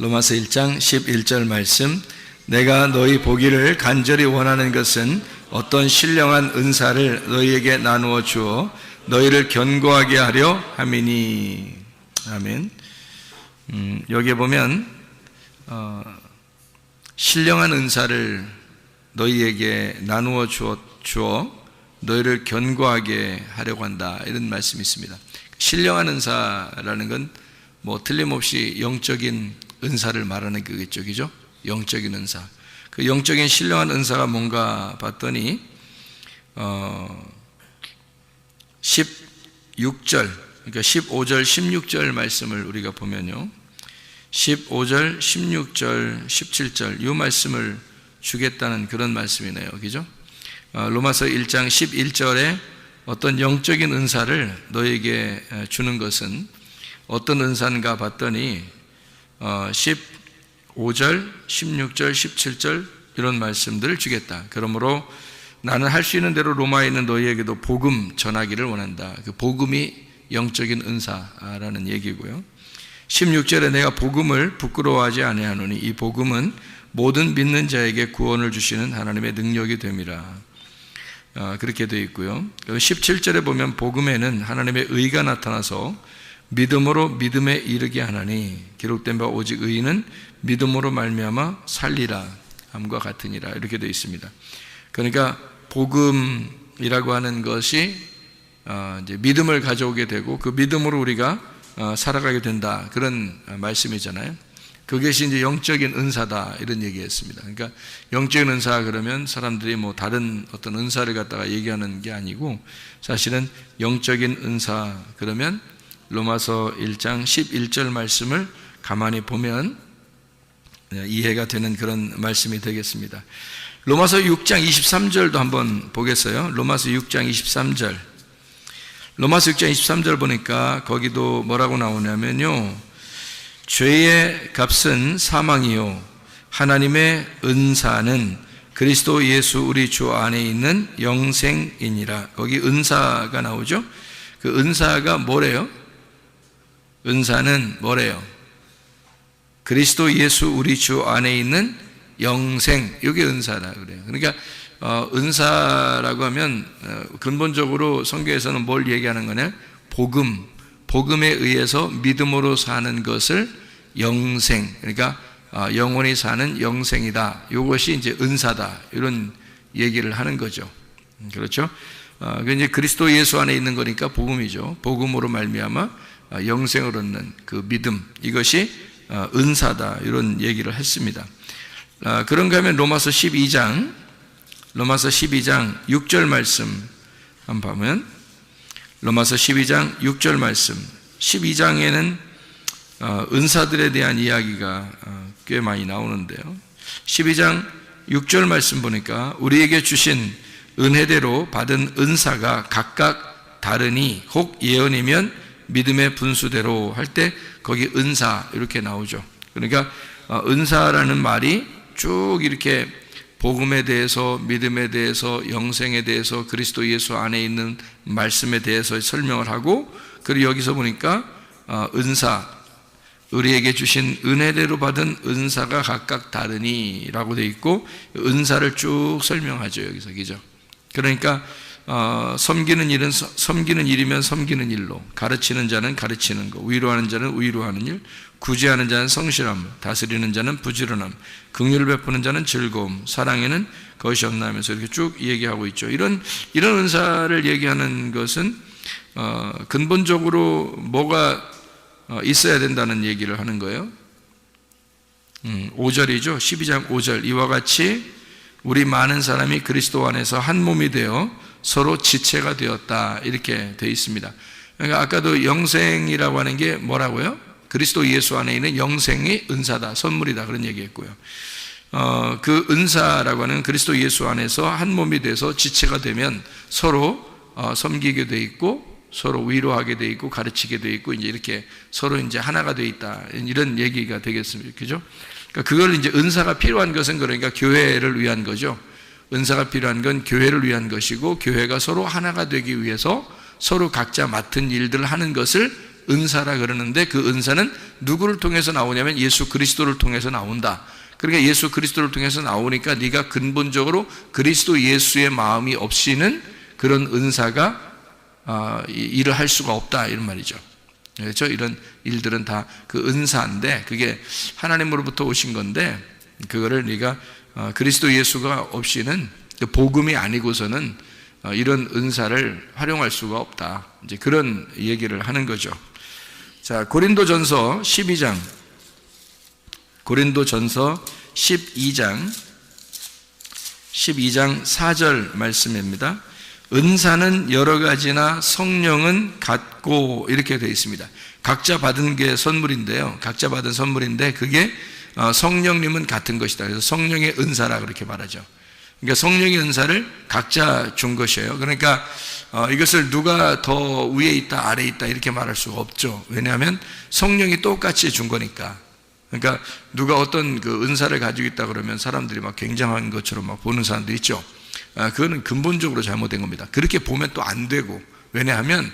로마서 1장 11절 말씀, 내가 너희 보기를 간절히 원하는 것은 어떤 신령한 은사를 너희에게 나누어 주어 너희를 견고하게 하려 함이니. 아멘. 여기에 보면 신령한 은사를 너희에게 나누어 주어 너희를 견고하게 하려고 한다, 이런 말씀이 있습니다. 신령한 은사라는 건 틀림없이 영적인 은사를 말하는 거겠죠, 그죠? 영적인 은사. 그 영적인 신령한 은사가 뭔가 봤더니 16절, 그러니까 15절, 16절 말씀을 우리가 보면요, 15절, 16절, 17절 이 말씀을 주겠다는 그런 말씀이네요, 그죠? 로마서 1장 11절에 어떤 영적인 은사를 너에게 주는 것은 어떤 은사인가 봤더니 15절, 16절, 17절 이런 말씀들을 주겠다. 그러므로 나는 할 수 있는 대로 로마에 있는 너희에게도 복음 전하기를 원한다. 그 복음이 영적인 은사라는 얘기고요. 16절에 내가 복음을 부끄러워하지 아니하노니 이 복음은 모든 믿는 자에게 구원을 주시는 하나님의 능력이 됨이라. 그렇게 되어 있고요. 17절에 보면 복음에는 하나님의 의가 나타나서 믿음으로 믿음에 이르게 하나니 기록된 바 오직 의인은 믿음으로 말미암아 살리라 함과 같으니라, 이렇게 되어 있습니다. 그러니까 복음이라고 하는 것이 이제 믿음을 가져오게 되고 그 믿음으로 우리가 살아가게 된다, 그런 말씀이잖아요. 그것이 이제 영적인 은사다, 이런 얘기했습니다. 그러니까 영적인 은사 그러면 사람들이 다른 어떤 은사를 갖다가 얘기하는 게 아니고, 사실은 영적인 은사 그러면 로마서 1장 11절 말씀을 가만히 보면 이해가 되는 그런 말씀이 되겠습니다. 로마서 6장 23절도 한번 보겠어요. 로마서 6장 23절. 로마서 6장 23절 보니까 거기도 뭐라고 나오냐면요, 죄의 값은 사망이요 하나님의 은사는 그리스도 예수 우리 주 안에 있는 영생이니라. 거기 은사가 나오죠. 그 은사가 뭐래요? 은사는 뭐래요? 그리스도 예수 우리 주 안에 있는 영생, 이게 은사라 그래요. 그러니까 은사라고 하면 근본적으로 성경에서는 뭘 얘기하는 거냐? 복음에 의해서 믿음으로 사는 것을 영생, 그러니까 영원히 사는 영생이다, 이것이 이제 은사다, 이런 얘기를 하는 거죠. 그렇죠? 이제 그리스도 예수 안에 있는 거니까 복음이죠. 복음으로 말미암아 영생을 얻는 그 믿음, 이것이 은사다, 이런 얘기를 했습니다. 그런가 하면 로마서 12장 6절 말씀 한번 보면, 로마서 12장 6절 말씀, 12장에는 은사들에 대한 이야기가 꽤 많이 나오는데요, 12장 6절 말씀 보니까 우리에게 주신 은혜대로 받은 은사가 각각 다르니 혹 예언이면 믿음의 분수대로 할 때 거기 은사 이렇게 나오죠. 그러니까 은사라는 말이 쭉 이렇게 복음에 대해서, 믿음에 대해서, 영생에 대해서, 그리스도 예수 안에 있는 말씀에 대해서 설명을 하고, 그리고 여기서 보니까 은사, 우리에게 주신 은혜대로 받은 은사가 각각 다르니 라고 되어 있고, 은사를 쭉 설명하죠, 여기서. 그죠? 그러니까 섬기는 일은 섬기는 일이면 섬기는 일로, 가르치는 자는 가르치는 것, 위로하는 자는 위로하는 일, 구제하는 자는 성실함, 다스리는 자는 부지런함, 긍휼을 베푸는 자는 즐거움, 사랑에는 것이 없나 하면서 이렇게 쭉 얘기하고 있죠. 이런 은사를 얘기하는 것은 근본적으로 뭐가 있어야 된다는 얘기를 하는 거예요. 5절이죠. 12장 5절. 이와 같이 우리 많은 사람이 그리스도 안에서 한 몸이 되어 서로 지체가 되었다, 이렇게 되어 있습니다. 그러니까 아까도 영생이라고 하는 게 뭐라고요? 그리스도 예수 안에 있는 영생이 은사다, 선물이다, 그런 얘기했고요. 그 은사라고 하는 그리스도 예수 안에서 한 몸이 돼서 지체가 되면 서로 섬기게 돼 있고, 서로 위로하게 돼 있고, 가르치게 돼 있고, 이제 이렇게 서로 이제 하나가 돼 있다, 이런 얘기가 되겠습니다. 그죠? 그러니까 그걸 이제 은사가 필요한 것은 그러니까 교회를 위한 거죠. 은사가 필요한 건 교회를 위한 것이고, 교회가 서로 하나가 되기 위해서 서로 각자 맡은 일들을 하는 것을 은사라 그러는데 그 은사는 누구를 통해서 나오냐면 예수 그리스도를 통해서 나온다. 그러니까 예수 그리스도를 통해서 나오니까 네가 근본적으로 그리스도 예수의 마음이 없이는 그런 은사가 일을 할 수가 없다 이런 말이죠. 그렇죠? 이런 일들은 다 그 은사인데 그게 하나님으로부터 오신 건데 그거를 네가 그리스도 예수가 없이는 복음이 아니고서는 이런 은사를 활용할 수가 없다. 이제 그런 얘기를 하는 거죠. 자, 고린도전서 12장 12장 4절 말씀입니다. 은사는 여러 가지나 성령은 같고 이렇게 되어 있습니다. 각자 받은 게 선물인데요. 각자 받은 선물인데 그게 성령님은 같은 것이다. 그래서 성령의 은사라 그렇게 말하죠. 그러니까 성령의 은사를 각자 준 것이에요. 그러니까 이것을 누가 더 위에 있다 아래에 있다 이렇게 말할 수가 없죠. 왜냐하면 성령이 똑같이 준 거니까. 그러니까 누가 어떤 그 은사를 가지고 있다 그러면 사람들이 막 굉장한 것처럼 막 보는 사람도 있죠. 그거는 근본적으로 잘못된 겁니다. 그렇게 보면 또 안 되고, 왜냐하면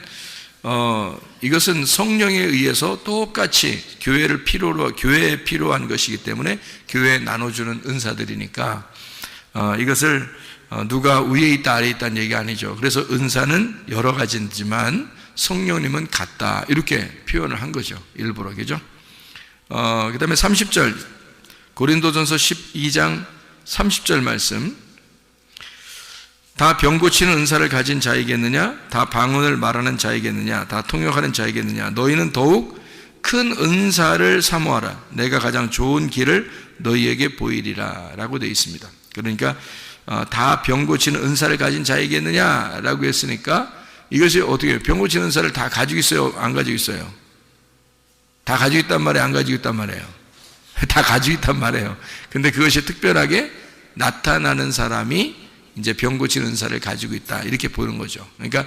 이것은 성령에 의해서 똑같이 교회에 필요한 것이기 때문에 교회에 나눠주는 은사들이니까 이것을 누가 위에 있다 아래에 있다는 얘기가 아니죠. 그래서 은사는 여러 가지지만 성령님은 같다 이렇게 표현을 한 거죠. 일부러. 그죠? 그 다음에 30절 고린도전서 12장 30절 말씀. 다 병 고치는 은사를 가진 자이겠느냐? 다 방언을 말하는 자이겠느냐? 다 통역하는 자이겠느냐? 너희는 더욱 큰 은사를 사모하라. 내가 가장 좋은 길을 너희에게 보이리라 라고 되어 있습니다. 그러니까 다 병 고치는 은사를 가진 자이겠느냐? 라고 했으니까 이것이 어떻게 해요? 병 고치는 은사를 다 가지고 있어요? 안 가지고 있어요? 다 가지고 있단 말이에요? 안 가지고 있단 말이에요? 다 가지고 있단 말이에요. 근데 그것이 특별하게 나타나는 사람이 이제 병 고치는 은사를 가지고 있다 이렇게 보는 거죠. 그러니까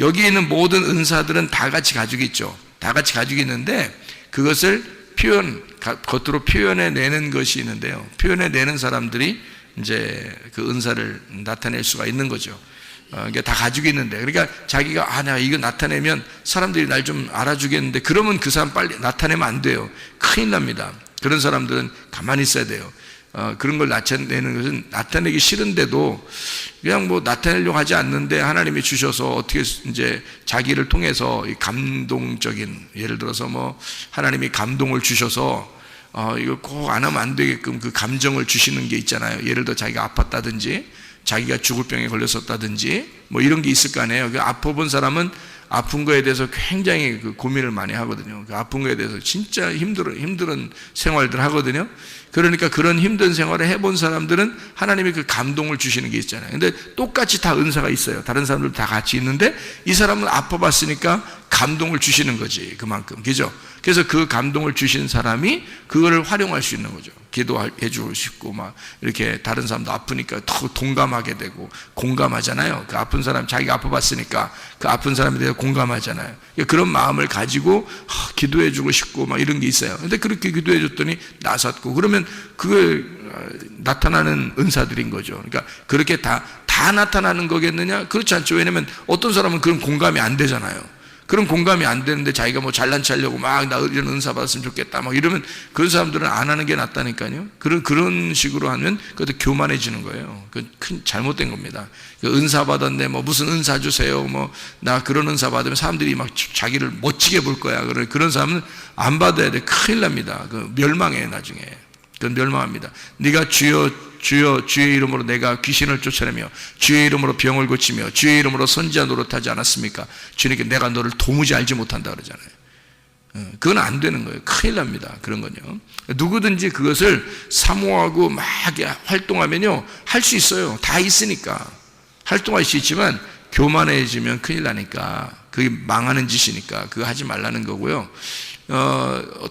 여기 있는 모든 은사들은 다 같이 가지고 있죠. 다 같이 가지고 있는데 그것을 겉으로 표현해 내는 것이 있는데요. 표현해 내는 사람들이 이제 그 은사를 나타낼 수가 있는 거죠. 그러니까 다 가지고 있는데, 그러니까 자기가 내가 이거 나타내면 사람들이 날 좀 알아주겠는데 그러면 그 사람 빨리 나타내면 안 돼요. 큰일 납니다. 그런 사람들은 가만히 있어야 돼요. 그런 걸 나타내는 것은 나타내기 싫은데도 그냥 뭐 나타내려고 하지 않는데 하나님이 주셔서 어떻게 이제 자기를 통해서 감동적인, 예를 들어서 뭐 하나님이 감동을 주셔서 이거 꼭 안 하면 안 되게끔 그 감정을 주시는 게 있잖아요. 예를 들어 자기가 아팠다든지 자기가 죽을 병에 걸렸었다든지 뭐 이런 게 있을 거 아니에요. 그 아파본 사람은 아픈 거에 대해서 굉장히 그 고민을 많이 하거든요. 그 아픈 거에 대해서 진짜 힘든 생활들 하거든요. 그러니까 그런 힘든 생활을 해본 사람들은 하나님이 그 감동을 주시는 게 있잖아요. 근데 똑같이 다 은사가 있어요. 다른 사람들 다 같이 있는데 이 사람은 아파봤으니까 감동을 주시는 거지, 그만큼. 그죠? 그래서 그 감동을 주신 사람이 그거를 활용할 수 있는 거죠. 기도해 주고 싶고 막 이렇게 다른 사람도 아프니까 더 동감하게 되고 공감하잖아요. 그 아픈 사람, 자기가 아파봤으니까 그 아픈 사람에 대해서 공감하잖아요. 그런 마음을 가지고 기도해 주고 싶고 막 이런 게 있어요. 근데 그렇게 기도해 줬더니 나섰고, 그러면 그게 나타나는 은사들인 거죠. 그러니까 그렇게 다 나타나는 거겠느냐? 그렇지 않죠. 왜냐면 어떤 사람은 그런 공감이 안 되잖아요. 그런 공감이 안 되는데 자기가 뭐 잘난 체하려고 막 나 이런 은사 받았으면 좋겠다 막 이러면 그런 사람들은 안 하는 게 낫다니까요. 그런 식으로 하면 그것도 교만해지는 거예요. 그 큰 잘못된 겁니다. 그 은사 받았네, 뭐 무슨 은사 주세요, 뭐 나 그런 은사 받으면 사람들이 막 자기를 멋지게 볼 거야. 그런 사람은 안 받아야 돼. 큰일 납니다. 그 멸망해 나중에. 그건 멸망합니다. 네가 주여 주의 이름으로 내가 귀신을 쫓아내며 주의 이름으로 병을 고치며 주의 이름으로 선지자 노릇하지 않았습니까? 주님께 내가 너를 도무지 알지 못한다 그러잖아요. 그건 안 되는 거예요. 큰일 납니다. 그런 건요. 누구든지 그것을 사모하고 막 활동하면요, 할 수 있어요. 다 있으니까 활동할 수 있지만 교만해지면 큰일 나니까 그게 망하는 짓이니까 그거 하지 말라는 거고요.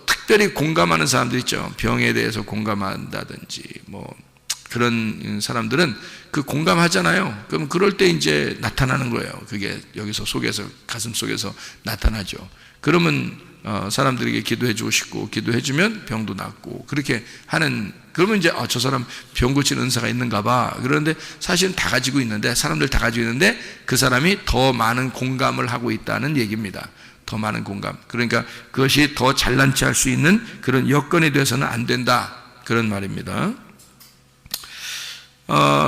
특별히 공감하는 사람들 있죠. 병에 대해서 공감한다든지 뭐 그런 사람들은 그 공감하잖아요. 그럼 그럴 때 이제 나타나는 거예요. 그게 여기서 속에서, 가슴 속에서 나타나죠. 그러면 사람들에게 기도해 주고 싶고 기도해 주면 병도 낫고 그렇게 하는, 그러면 이제 저 사람 병 고치는 은사가 있는가 봐. 그런데 사실은 다 가지고 있는데, 사람들 다 가지고 있는데 그 사람이 더 많은 공감을 하고 있다는 얘기입니다. 더 많은 공감. 그러니까 그것이 더 잘난 체 할 수 있는 그런 여건이 돼서는 안 된다. 그런 말입니다.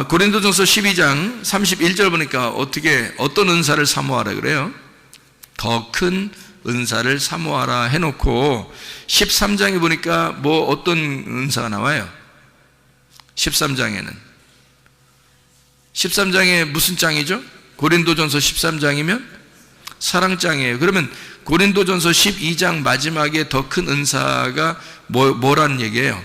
고린도전서 12장 31절 보니까 어떤 은사를 사모하라 그래요? 더 큰 은사를 사모하라 해놓고 13장에 보니까 어떤 은사가 나와요? 13장에는 13장에 무슨 장이죠? 고린도전서 13장이면 사랑장이에요. 그러면 고린도전서 12장 마지막에 더 큰 은사가 뭐라는 얘기예요?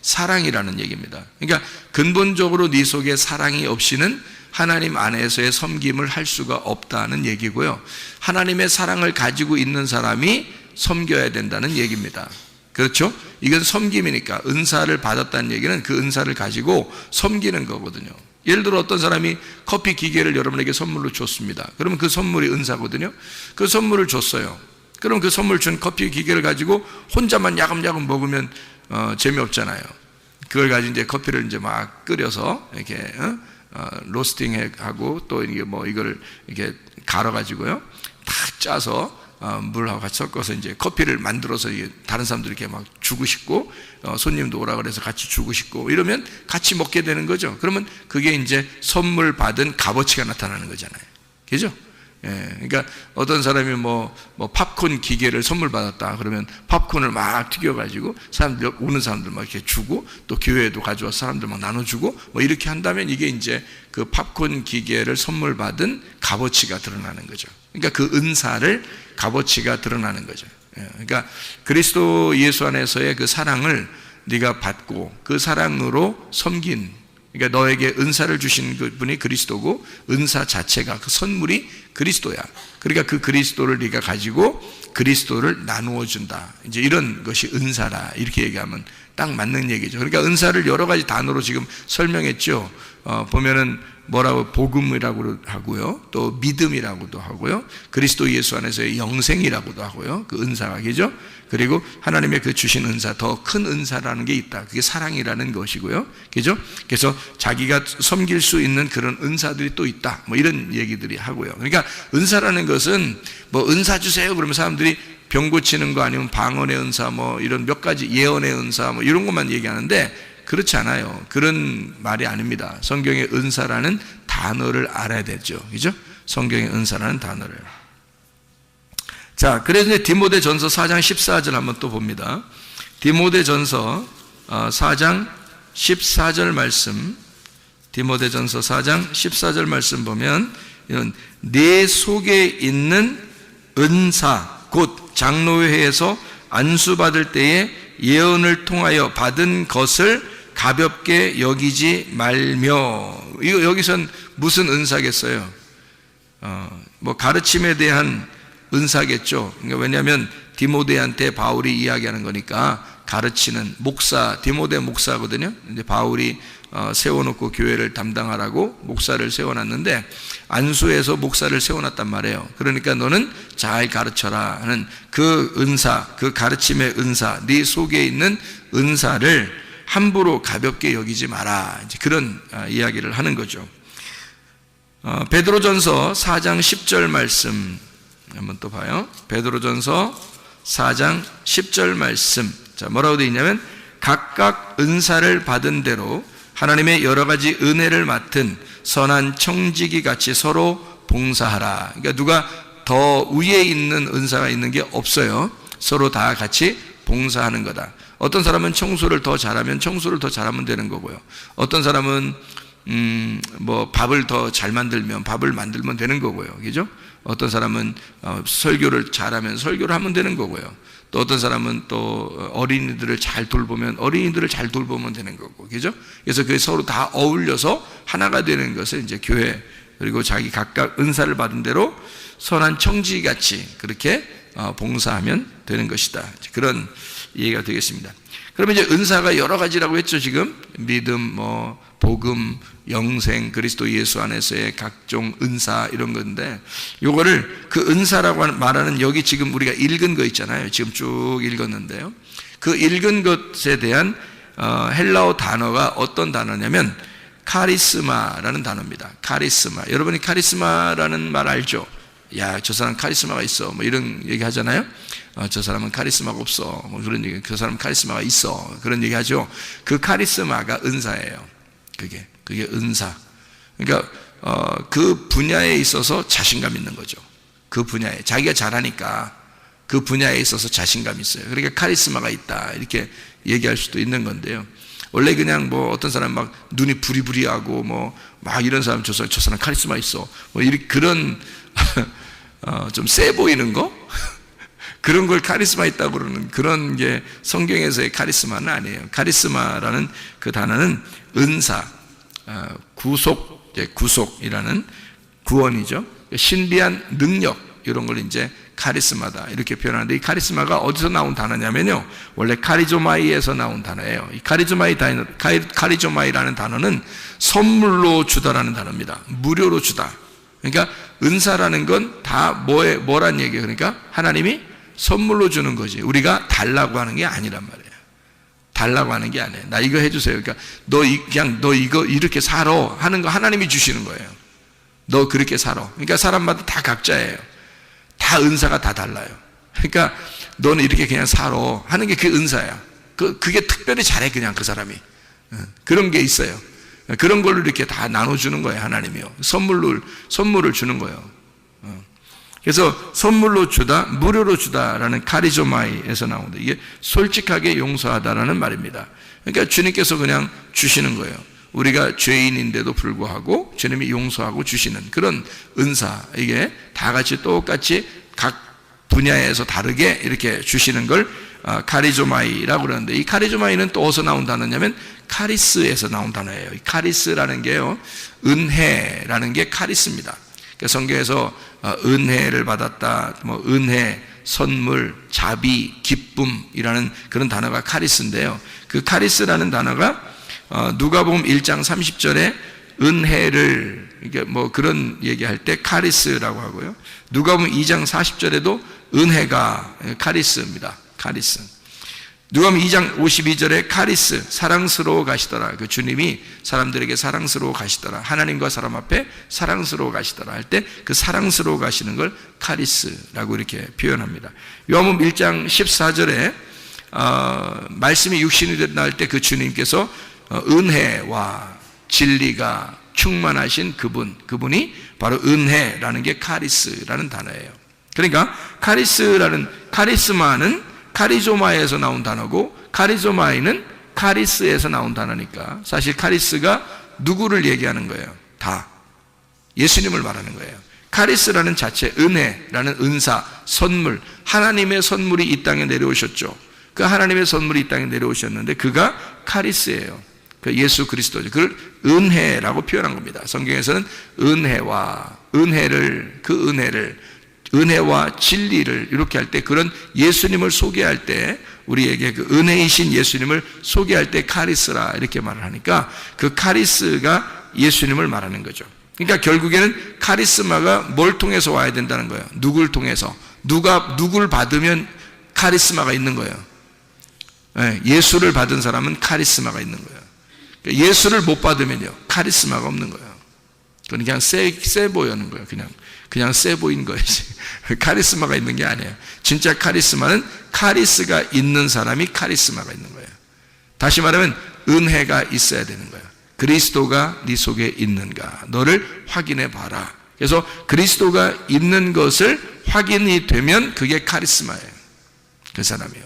사랑이라는 얘기입니다. 그러니까 근본적으로 네 속에 사랑이 없이는 하나님 안에서의 섬김을 할 수가 없다는 얘기고요. 하나님의 사랑을 가지고 있는 사람이 섬겨야 된다는 얘기입니다. 그렇죠? 이건 섬김이니까 은사를 받았다는 얘기는 그 은사를 가지고 섬기는 거거든요. 예를 들어 어떤 사람이 커피 기계를 여러분에게 선물로 줬습니다. 그러면 그 선물이 은사거든요. 그 선물을 줬어요. 그럼 그 선물 준 커피 기계를 가지고 혼자만 야금야금 먹으면 재미없잖아요. 그걸 가지고 이제 커피를 이제 막 끓여서 이렇게 로스팅하고 또 이게 이거를 이렇게 갈아가지고요, 탁 짜서 물하고 같이 섞어서 이제 커피를 만들어서 다른 사람들에게 막 주고 싶고, 손님도 오라 그래서 같이 주고 싶고 이러면 같이 먹게 되는 거죠. 그러면 그게 이제 선물 받은 값어치가 나타나는 거잖아요. 그죠? 예, 그러니까 어떤 사람이 팝콘 기계를 선물 받았다 그러면 팝콘을 막 튀겨가지고 사람들, 오는 사람들 막 이렇게 주고, 또 교회에도 가져와서 사람들 막 나눠주고 이렇게 한다면 이게 이제 그 팝콘 기계를 선물 받은 값어치가 드러나는 거죠. 그러니까 그 은사를 값어치가 드러나는 거죠. 예, 그러니까 그리스도 예수 안에서의 그 사랑을 네가 받고 그 사랑으로 섬긴, 그러니까 너에게 은사를 주신 분이 그리스도고 은사 자체가, 그 선물이 그리스도야. 그러니까 그 그리스도를 네가 가지고 그리스도를 나누어 준다. 이제 이런 것이 은사라. 이렇게 얘기하면 딱 맞는 얘기죠. 그러니까 은사를 여러 가지 단어로 지금 설명했죠. 보면은 뭐라고, 복음이라고 하고요, 또 믿음이라고도 하고요, 그리스도 예수 안에서의 영생이라고도 하고요, 그 은사가, 그죠? 그리고 하나님의 그 주신 은사, 더 큰 은사라는 게 있다. 그게 사랑이라는 것이고요, 그죠? 그래서 자기가 섬길 수 있는 그런 은사들이 또 있다. 이런 얘기들이 하고요. 그러니까 은사라는 것은 은사 주세요 그러면 사람들이 병 고치는 거 아니면 방언의 은사, 이런 몇 가지 예언의 은사, 이런 것만 얘기하는데 그렇지 않아요. 그런 말이 아닙니다. 성경의 은사라는 단어를 알아야 되죠. 그죠? 성경의 은사라는 단어를. 자, 그래서 이제 디모데전서 4장 14절 한번 또 봅니다. 디모데전서 4장 14절 말씀, 디모데전서 4장 14절 말씀 보면 이런 내 속에 있는 은사, 곧 장로회에서 안수받을 때에 예언을 통하여 받은 것을 가볍게 여기지 말며. 이거 여기선 무슨 은사겠어요? 가르침에 대한 은사겠죠. 그러니까 왜냐하면 디모데한테 바울이 이야기하는 거니까, 가르치는 목사, 디모데 목사거든요. 이제 바울이 세워놓고 교회를 담당하라고 목사를 세워놨는데 안수에서 목사를 세워놨단 말이에요. 그러니까 너는 잘 가르쳐라 하는 그 은사, 그 가르침의 은사, 네 속에 있는 은사를 함부로 가볍게 여기지 마라. 이제 그런 이야기를 하는 거죠. 베드로전서 4장 10절 말씀 한번 또 봐요. 베드로전서 4장 10절 말씀. 자, 뭐라고 되어 있냐면 각각 은사를 받은 대로 하나님의 여러 가지 은혜를 맡은 선한 청지기 같이 서로 봉사하라. 그러니까 누가 더 위에 있는 은사가 있는 게 없어요. 서로 다 같이 봉사하는 거다. 어떤 사람은 청소를 더 잘하면 청소를 더 잘하면 되는 거고요. 어떤 사람은 밥을 더 잘 만들면 밥을 만들면 되는 거고요. 그죠? 어떤 사람은 설교를 잘하면 설교를 하면 되는 거고요. 또 어떤 사람은 또 어린이들을 잘 돌보면 어린이들을 잘 돌보면 되는 거고, 그죠? 그래서 그게 서로 다 어울려서 하나가 되는 것을 이제 교회, 그리고 자기 각각 은사를 받은 대로 선한 청지같이 그렇게 봉사하면 되는 것이다. 그런 이해가 되겠습니다. 그러면 이제 은사가 여러 가지라고 했죠. 지금 믿음, 복음, 영생, 그리스도 예수 안에서의 각종 은사, 이런 건데, 요거를 그 은사라고 말하는 여기 지금 우리가 읽은 거 있잖아요. 지금 쭉 읽었는데요. 그 읽은 것에 대한 헬라어 단어가 어떤 단어냐면 카리스마라는 단어입니다. 카리스마. 여러분이 카리스마라는 말 알죠? 야, 저 사람 카리스마가 있어. 뭐 이런 얘기 하잖아요. 저 사람은 카리스마가 없어. 뭐 그런 얘기, 그 사람은 카리스마가 있어. 그런 얘기 하죠. 그 카리스마가 은사예요. 그게 은사. 그러니까, 그 분야에 있어서 자신감 있는 거죠. 그 분야에. 자기가 잘하니까 그 분야에 있어서 자신감이 있어요. 그러니까 카리스마가 있다. 이렇게 얘기할 수도 있는 건데요. 원래 그냥 뭐 어떤 사람 막 눈이 부리부리하고 뭐 막 이런 사람 저 사람 카리스마 있어. 뭐 이렇게 그런 좀 세 보이는 거? 그런 걸 카리스마 있다고 그러는 그런 게 성경에서의 카리스마는 아니에요. 카리스마라는 그 단어는 은사, 구속이라는 구원이죠. 신비한 능력 이런 걸 이제 카리스마다 이렇게 표현하는데, 이 카리스마가 어디서 나온 단어냐면요, 원래 카리조마이에서 나온 단어예요. 이 카리조마이라는 단어는 선물로 주다라는 단어입니다. 무료로 주다. 그러니까 은사라는 건 다 뭐란 얘기예요? 그러니까 하나님이 선물로 주는 거지, 우리가 달라고 하는 게 아니란 말이에요. 달라고 하는 게 아니에요. 나 이거 해주세요. 그러니까 너 이거 이렇게 살아 하는 거 하나님이 주시는 거예요. 너 그렇게 살아. 그러니까 사람마다 다 각자예요. 다 은사가 다 달라요. 그러니까 너는 이렇게 그냥 살아 하는 게 그 은사야. 그게 특별히 잘해 그냥 그 사람이. 그런 게 있어요. 그런 걸로 이렇게 다 나눠주는 거예요. 하나님이요. 선물을 주는 거예요. 그래서 선물로 주다, 무료로 주다라는 카리조마이에서 나온다. 이게 솔직하게 용서하다라는 말입니다. 그러니까 주님께서 그냥 주시는 거예요. 우리가 죄인인데도 불구하고 주님이 용서하고 주시는 그런 은사, 이게 다 같이 똑같이 각 분야에서 다르게 이렇게 주시는 걸 카리조마이라고 그러는데, 이 카리조마이는 또 어디서 나온 단어냐면 카리스에서 나온 단어예요. 이 카리스라는 게요, 은혜라는 게 카리스입니다. 그러니까 성경에서 은혜를 받았다, 뭐 은혜, 선물, 자비, 기쁨이라는 그런 단어가 카리스인데요. 그 카리스라는 단어가 누가복음 1장 30절에 은혜를, 이게 뭐 그런 얘기할 때 카리스라고 하고요. 누가복음 2장 40절에도 은혜가 카리스입니다. 카리스. 누가복음 2장 52절에 카리스, 사랑스러워 가시더라. 그 주님이 사람들에게 사랑스러워 가시더라. 하나님과 사람 앞에 사랑스러워 가시더라 할 때 그 사랑스러워 가시는 걸 카리스라고 이렇게 표현합니다. 요한복음 1장 14절에 말씀이 육신이 됐다 할 때 그 주님께서 은혜와 진리가 충만하신 그분이 바로 은혜라는 게 카리스라는 단어예요. 그러니까 카리스마는 카리조마에서 나온 단어고, 카리조마이는 카리스에서 나온 단어니까 사실 카리스가 누구를 얘기하는 거예요? 다 예수님을 말하는 거예요. 카리스라는 자체, 은혜라는 은사, 선물, 하나님의 선물이 이 땅에 내려오셨죠. 그 하나님의 선물이 이 땅에 내려오셨는데 그가 카리스예요. 그 예수 그리스도죠. 그걸 은혜라고 표현한 겁니다. 성경에서는 은혜와 진리를 이렇게 할 때, 그런 예수님을 소개할 때, 우리에게 그 은혜이신 예수님을 소개할 때 카리스라 이렇게 말을 하니까 그 카리스가 예수님을 말하는 거죠. 그러니까 결국에는 카리스마가 뭘 통해서 와야 된다는 거예요? 누굴 통해서? 누굴 받으면 카리스마가 있는 거예요? 예수를 받은 사람은 카리스마가 있는 거예요. 예수를 못 받으면요, 카리스마가 없는 거예요. 그건 그냥 세 보이는 거예요. 그냥 세 보이는 거예요. 카리스마가 있는 게 아니에요. 진짜 카리스마는 카리스가 있는 사람이 카리스마가 있는 거예요. 다시 말하면 은혜가 있어야 되는 거예요. 그리스도가 네 속에 있는가 너를 확인해 봐라. 그래서 그리스도가 있는 것을 확인이 되면 그게 카리스마예요. 그 사람이요.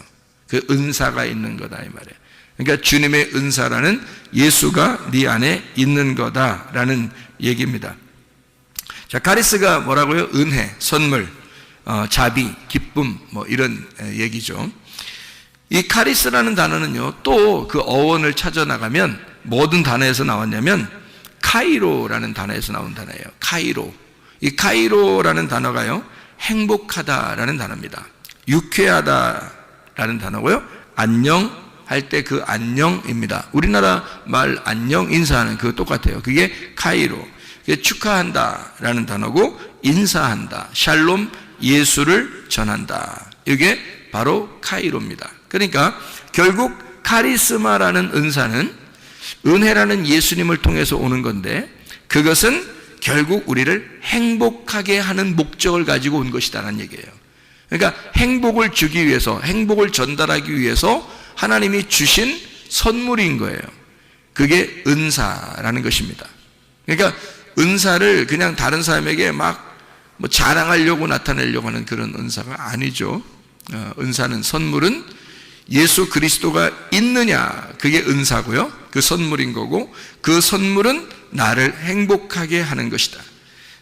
그 은사가 있는 거다 이 말이에요. 그러니까 주님의 은사라는 예수가 네 안에 있는 거다라는 얘기입니다. 자, 카리스가 뭐라고요? 은혜, 선물, 자비, 기쁨, 뭐 이런 얘기죠. 이 카리스라는 단어는요, 또 그 어원을 찾아 나가면 모든 단어에서 나왔냐면 카이로라는 단어에서 나온 단어예요. 카이로. 이 카이로라는 단어가요, 행복하다라는 단어입니다. 유쾌하다라는 단어고요. 안녕 할 때 그 안녕입니다. 우리나라 말 안녕 인사하는 그거 똑같아요. 그게 카이로. 그게 축하한다라는 단어고, 인사한다, 샬롬, 예수를 전한다. 이게 바로 카이로입니다. 그러니까 결국 카리스마라는 은사는 은혜라는 예수님을 통해서 오는 건데, 그것은 결국 우리를 행복하게 하는 목적을 가지고 온 것이다라는 얘기예요. 그러니까 행복을 주기 위해서, 행복을 전달하기 위해서 하나님이 주신 선물인 거예요. 그게 은사라는 것입니다. 그러니까 은사를 그냥 다른 사람에게 막 뭐 자랑하려고 나타내려고 하는 그런 은사가 아니죠. 은사는, 선물은 예수 그리스도가 있느냐, 그게 은사고요. 그 선물인 거고, 그 선물은 나를 행복하게 하는 것이다.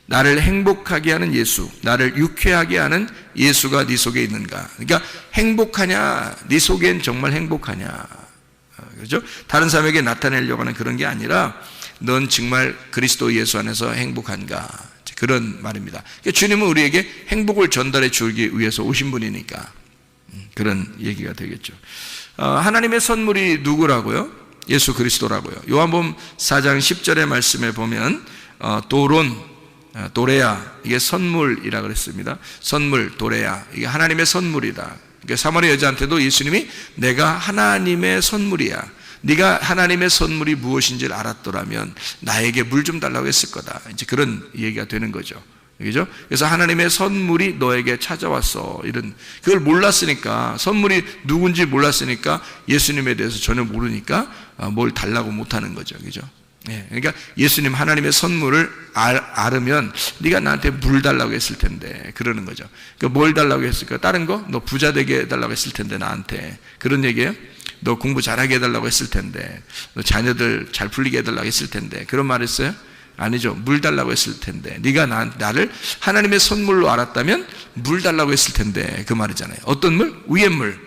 나를 행복하게 하는 예수, 나를 유쾌하게 하는 예수가 네 속에 있는가. 그러니까 행복하냐, 네 속엔 정말 행복하냐, 그렇죠? 다른 사람에게 나타내려고 하는 그런 게 아니라 넌 정말 그리스도 예수 안에서 행복한가, 그런 말입니다. 그러니까 주님은 우리에게 행복을 전달해 주기 위해서 오신 분이니까 그런 얘기가 되겠죠. 하나님의 선물이 누구라고요? 예수 그리스도라고요. 요한복음 4장 10절의 말씀에 보면 도레야, 이게 선물이라 그랬습니다. 선물, 도레야, 이게 하나님의 선물이다. 그러니까 사마리아 여자한테도 예수님이 내가 하나님의 선물이야, 네가 하나님의 선물이 무엇인지를 알았더라면 나에게 물 좀 달라고 했을 거다, 이제 그런 얘기가 되는 거죠. 그죠? 그래서 하나님의 선물이 너에게 찾아왔어, 이런, 그걸 몰랐으니까, 선물이 누군지 몰랐으니까, 예수님에 대해서 전혀 모르니까 뭘 달라고 못하는 거죠. 그죠? 예, 그러니까 예수님 하나님의 선물을 알으면 네가 나한테 물 달라고 했을 텐데, 그러는 거죠. 그러니까 뭘 달라고 했을까? 다른 거? 너 부자 되게 해달라고 했을 텐데, 나한테. 그런 얘기예요? 너 공부 잘하게 해달라고 했을 텐데, 너 자녀들 잘 풀리게 해달라고 했을 텐데, 그런 말 했어요? 아니죠. 물 달라고 했을 텐데, 네가 나를 하나님의 선물로 알았다면 물 달라고 했을 텐데, 그 말이잖아요. 어떤 물? 위의 물.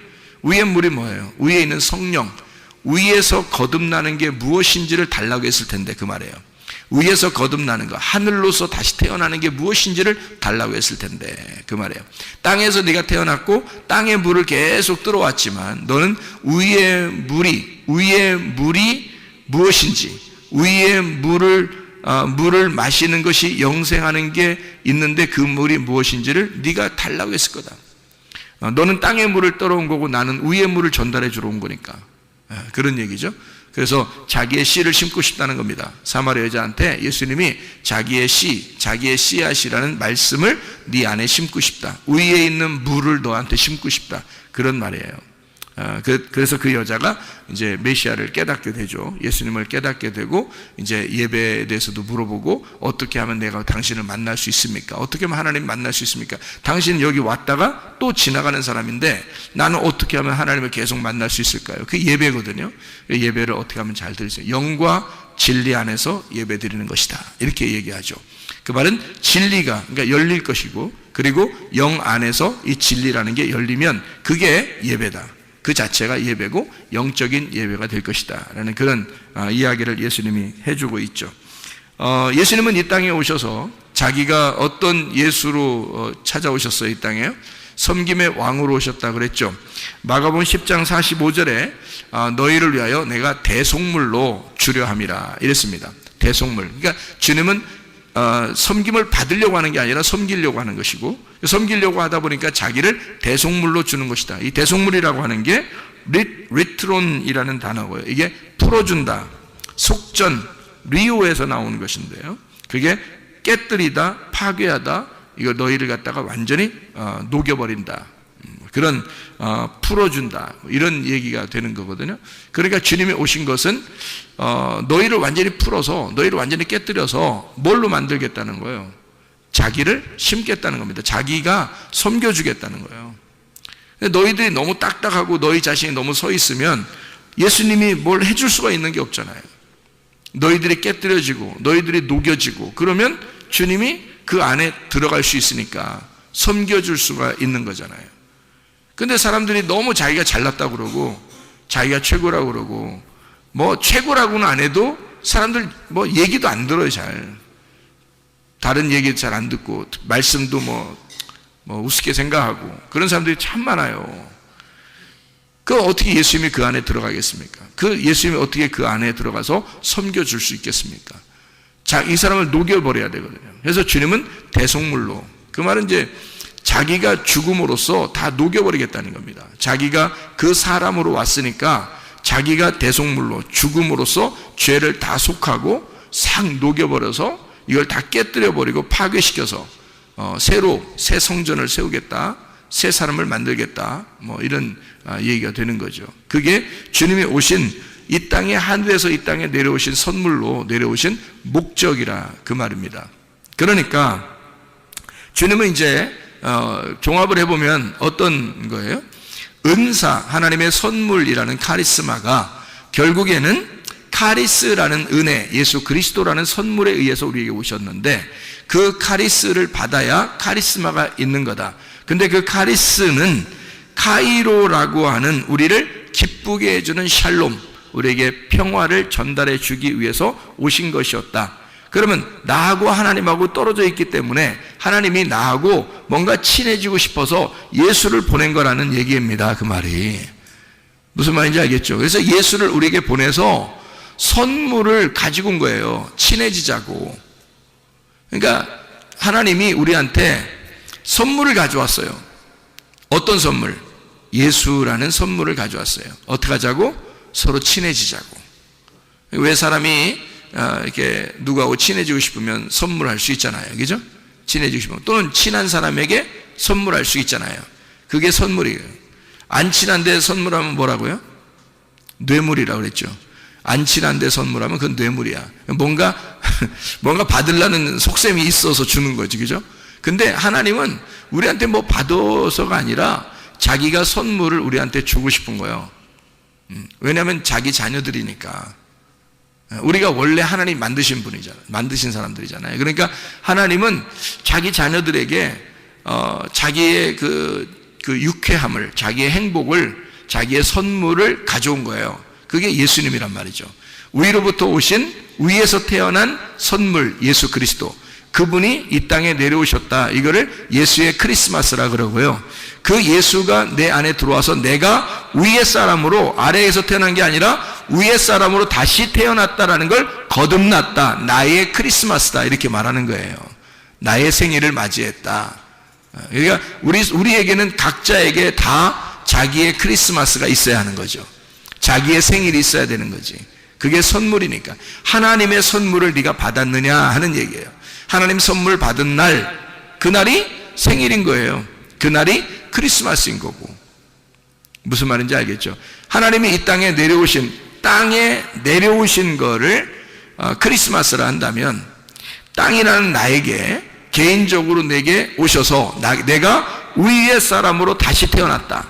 위의 물이 뭐예요? 위에 있는 성령, 위에서 거듭나는 게 무엇인지를 달라고 했을 텐데, 그 말이에요. 위에서 거듭나는 거, 하늘로서 다시 태어나는 게 무엇인지를 달라고 했을 텐데, 그 말이에요. 땅에서 네가 태어났고 땅의 물을 계속 들어왔지만 너는 위의 물이 무엇인지, 위의 물을 마시는 것이 영생하는 게 있는데 그 물이 무엇인지를 네가 달라고 했을 거다. 너는 땅의 물을 떨어온 거고 나는 위의 물을 전달해 주러 온 거니까, 그런 얘기죠. 그래서 자기의 씨를 심고 싶다는 겁니다. 사마리아 여자한테 예수님이 자기의 씨앗이라는 말씀을 네 안에 심고 싶다, 위에 있는 물을 너한테 심고 싶다, 그런 말이에요. 그래서 그 여자가 이제 메시아를 깨닫게 되죠. 예수님을 깨닫게 되고 이제 예배에 대해서도 물어보고, 어떻게 하면 내가 당신을 만날 수 있습니까? 어떻게 하면 하나님 만날 수 있습니까? 당신은 여기 왔다가 또 지나가는 사람인데 나는 어떻게 하면 하나님을 계속 만날 수 있을까요? 그 예배거든요. 예배를 어떻게 하면 잘 드리세요? 영과 진리 안에서 예배 드리는 것이다, 이렇게 얘기하죠. 그 말은 진리가, 그러니까 열릴 것이고, 그리고 영 안에서 이 진리라는 게 열리면 그게 예배다, 그 자체가 예배고 영적인 예배가 될 것이다 라는 그런 이야기를 예수님이 해주고 있죠. 예수님은 이 땅에 오셔서 자기가 어떤 예수로 찾아오셨어요? 이 땅에요? 섬김의 왕으로 오셨다 그랬죠. 마가복음 10장 45절에 너희를 위하여 내가 대속물로 주려 함이라 이랬습니다. 대속물. 그러니까 주님은 섬김을 받으려고 하는 게 아니라 섬기려고 하는 것이고, 섬기려고 하다 보니까 자기를 대속물로 주는 것이다. 이 대속물이라고 하는 게 리트론이라는 단어고요. 이게 풀어준다, 속전, 리오에서 나오는 것인데요, 그게 깨뜨리다, 파괴하다, 이거 너희를 갖다가 완전히 녹여버린다, 그런 풀어준다, 이런 얘기가 되는 거거든요. 그러니까 주님이 오신 것은 너희를 완전히 풀어서, 너희를 완전히 깨뜨려서 뭘로 만들겠다는 거예요? 자기를 심겠다는 겁니다. 자기가 섬겨주겠다는 거예요. 너희들이 너무 딱딱하고 너희 자신이 너무 서 있으면 예수님이 뭘 해줄 수가 있는 게 없잖아요. 너희들이 깨뜨려지고 너희들이 녹여지고 그러면 주님이 그 안에 들어갈 수 있으니까 섬겨줄 수가 있는 거잖아요. 근데 사람들이 너무 자기가 잘났다고 그러고 자기가 최고라고 그러고, 뭐 최고라고는 안 해도 사람들 뭐 얘기도 안 들어요. 잘 다른 얘기 잘 안 듣고 말씀도 뭐 우습게 생각하고 그런 사람들이 참 많아요. 그 어떻게 예수님이 그 안에 들어가겠습니까? 그 예수님이 어떻게 그 안에 들어가서 섬겨줄 수 있겠습니까? 자, 이 사람을 녹여버려야 되거든요. 그래서 주님은 대속물로, 그 말은 이제 자기가 죽음으로써 다 녹여버리겠다는 겁니다. 자기가 그 사람으로 왔으니까 자기가 대속물로 죽음으로써 죄를 다 속하고 싹 녹여버려서 이걸 다 깨뜨려 버리고 파괴시켜서 새로 새 성전을 세우겠다, 새 사람을 만들겠다, 뭐 이런 얘기가 되는 거죠. 그게 주님이 오신 이 땅에, 하늘에서 이 땅에 내려오신 선물로 내려오신 목적이라 그 말입니다. 그러니까 주님은 이제 종합을 해보면 어떤 거예요? 은사, 하나님의 선물이라는 카리스마가 결국에는 카리스라는 은혜, 예수 그리스도라는 선물에 의해서 우리에게 오셨는데, 그 카리스를 받아야 카리스마가 있는 거다. 근데 그 카리스는 카이로라고 하는 우리를 기쁘게 해주는 샬롬, 우리에게 평화를 전달해 주기 위해서 오신 것이었다. 그러면 나하고 하나님하고 떨어져 있기 때문에 하나님이 나하고 뭔가 친해지고 싶어서 예수를 보낸 거라는 얘기입니다. 그 말이 무슨 말인지 알겠죠? 그래서 예수를 우리에게 보내서 선물을 가지고 온 거예요. 친해지자고. 그러니까 하나님이 우리한테 선물을 가져왔어요. 어떤 선물? 예수라는 선물을 가져왔어요. 어떻게 하자고? 서로 친해지자고. 왜 사람이 이렇게 누구하고 친해지고 싶으면 선물할 수 있잖아요. 그죠? 친해지고 싶으면. 또는 친한 사람에게 선물할 수 있잖아요. 그게 선물이에요. 안 친한데 선물하면 뭐라고요? 뇌물이라고 그랬죠. 안 친한데 선물하면 그건 뇌물이야. 뭔가 받으려는 속셈이 있어서 주는 거지. 그죠? 근데 하나님은 우리한테 뭐 받아서가 아니라 자기가 선물을 우리한테 주고 싶은 거예요. 왜냐하면 자기 자녀들이니까. 우리가 원래 하나님 만드신 분이잖아요. 만드신 사람들이잖아요. 그러니까 하나님은 자기 자녀들에게 자기의 그 유쾌함을, 자기의 행복을, 자기의 선물을 가져온 거예요. 그게 예수님이란 말이죠. 위로부터 오신, 위에서 태어난 선물, 예수 그리스도. 그분이 이 땅에 내려오셨다. 이거를 예수의 크리스마스라 그러고요. 그 예수가 내 안에 들어와서 내가 위의 사람으로, 아래에서 태어난 게 아니라 위의 사람으로 다시 태어났다라는 걸 거듭났다. 나의 크리스마스다. 이렇게 말하는 거예요. 나의 생일을 맞이했다. 그러니까 우리에게는 각자에게 다 자기의 크리스마스가 있어야 하는 거죠. 자기의 생일이 있어야 되는 거지. 그게 선물이니까. 하나님의 선물을 네가 받았느냐 하는 얘기예요. 하나님 선물 받은 날, 그날이 생일인 거예요. 그날이 크리스마스인 거고. 무슨 말인지 알겠죠? 하나님이 이 땅에 내려오신 거를 크리스마스라 한다면, 땅이라는 나에게, 개인적으로 내게 오셔서 내가 위의 사람으로 다시 태어났다.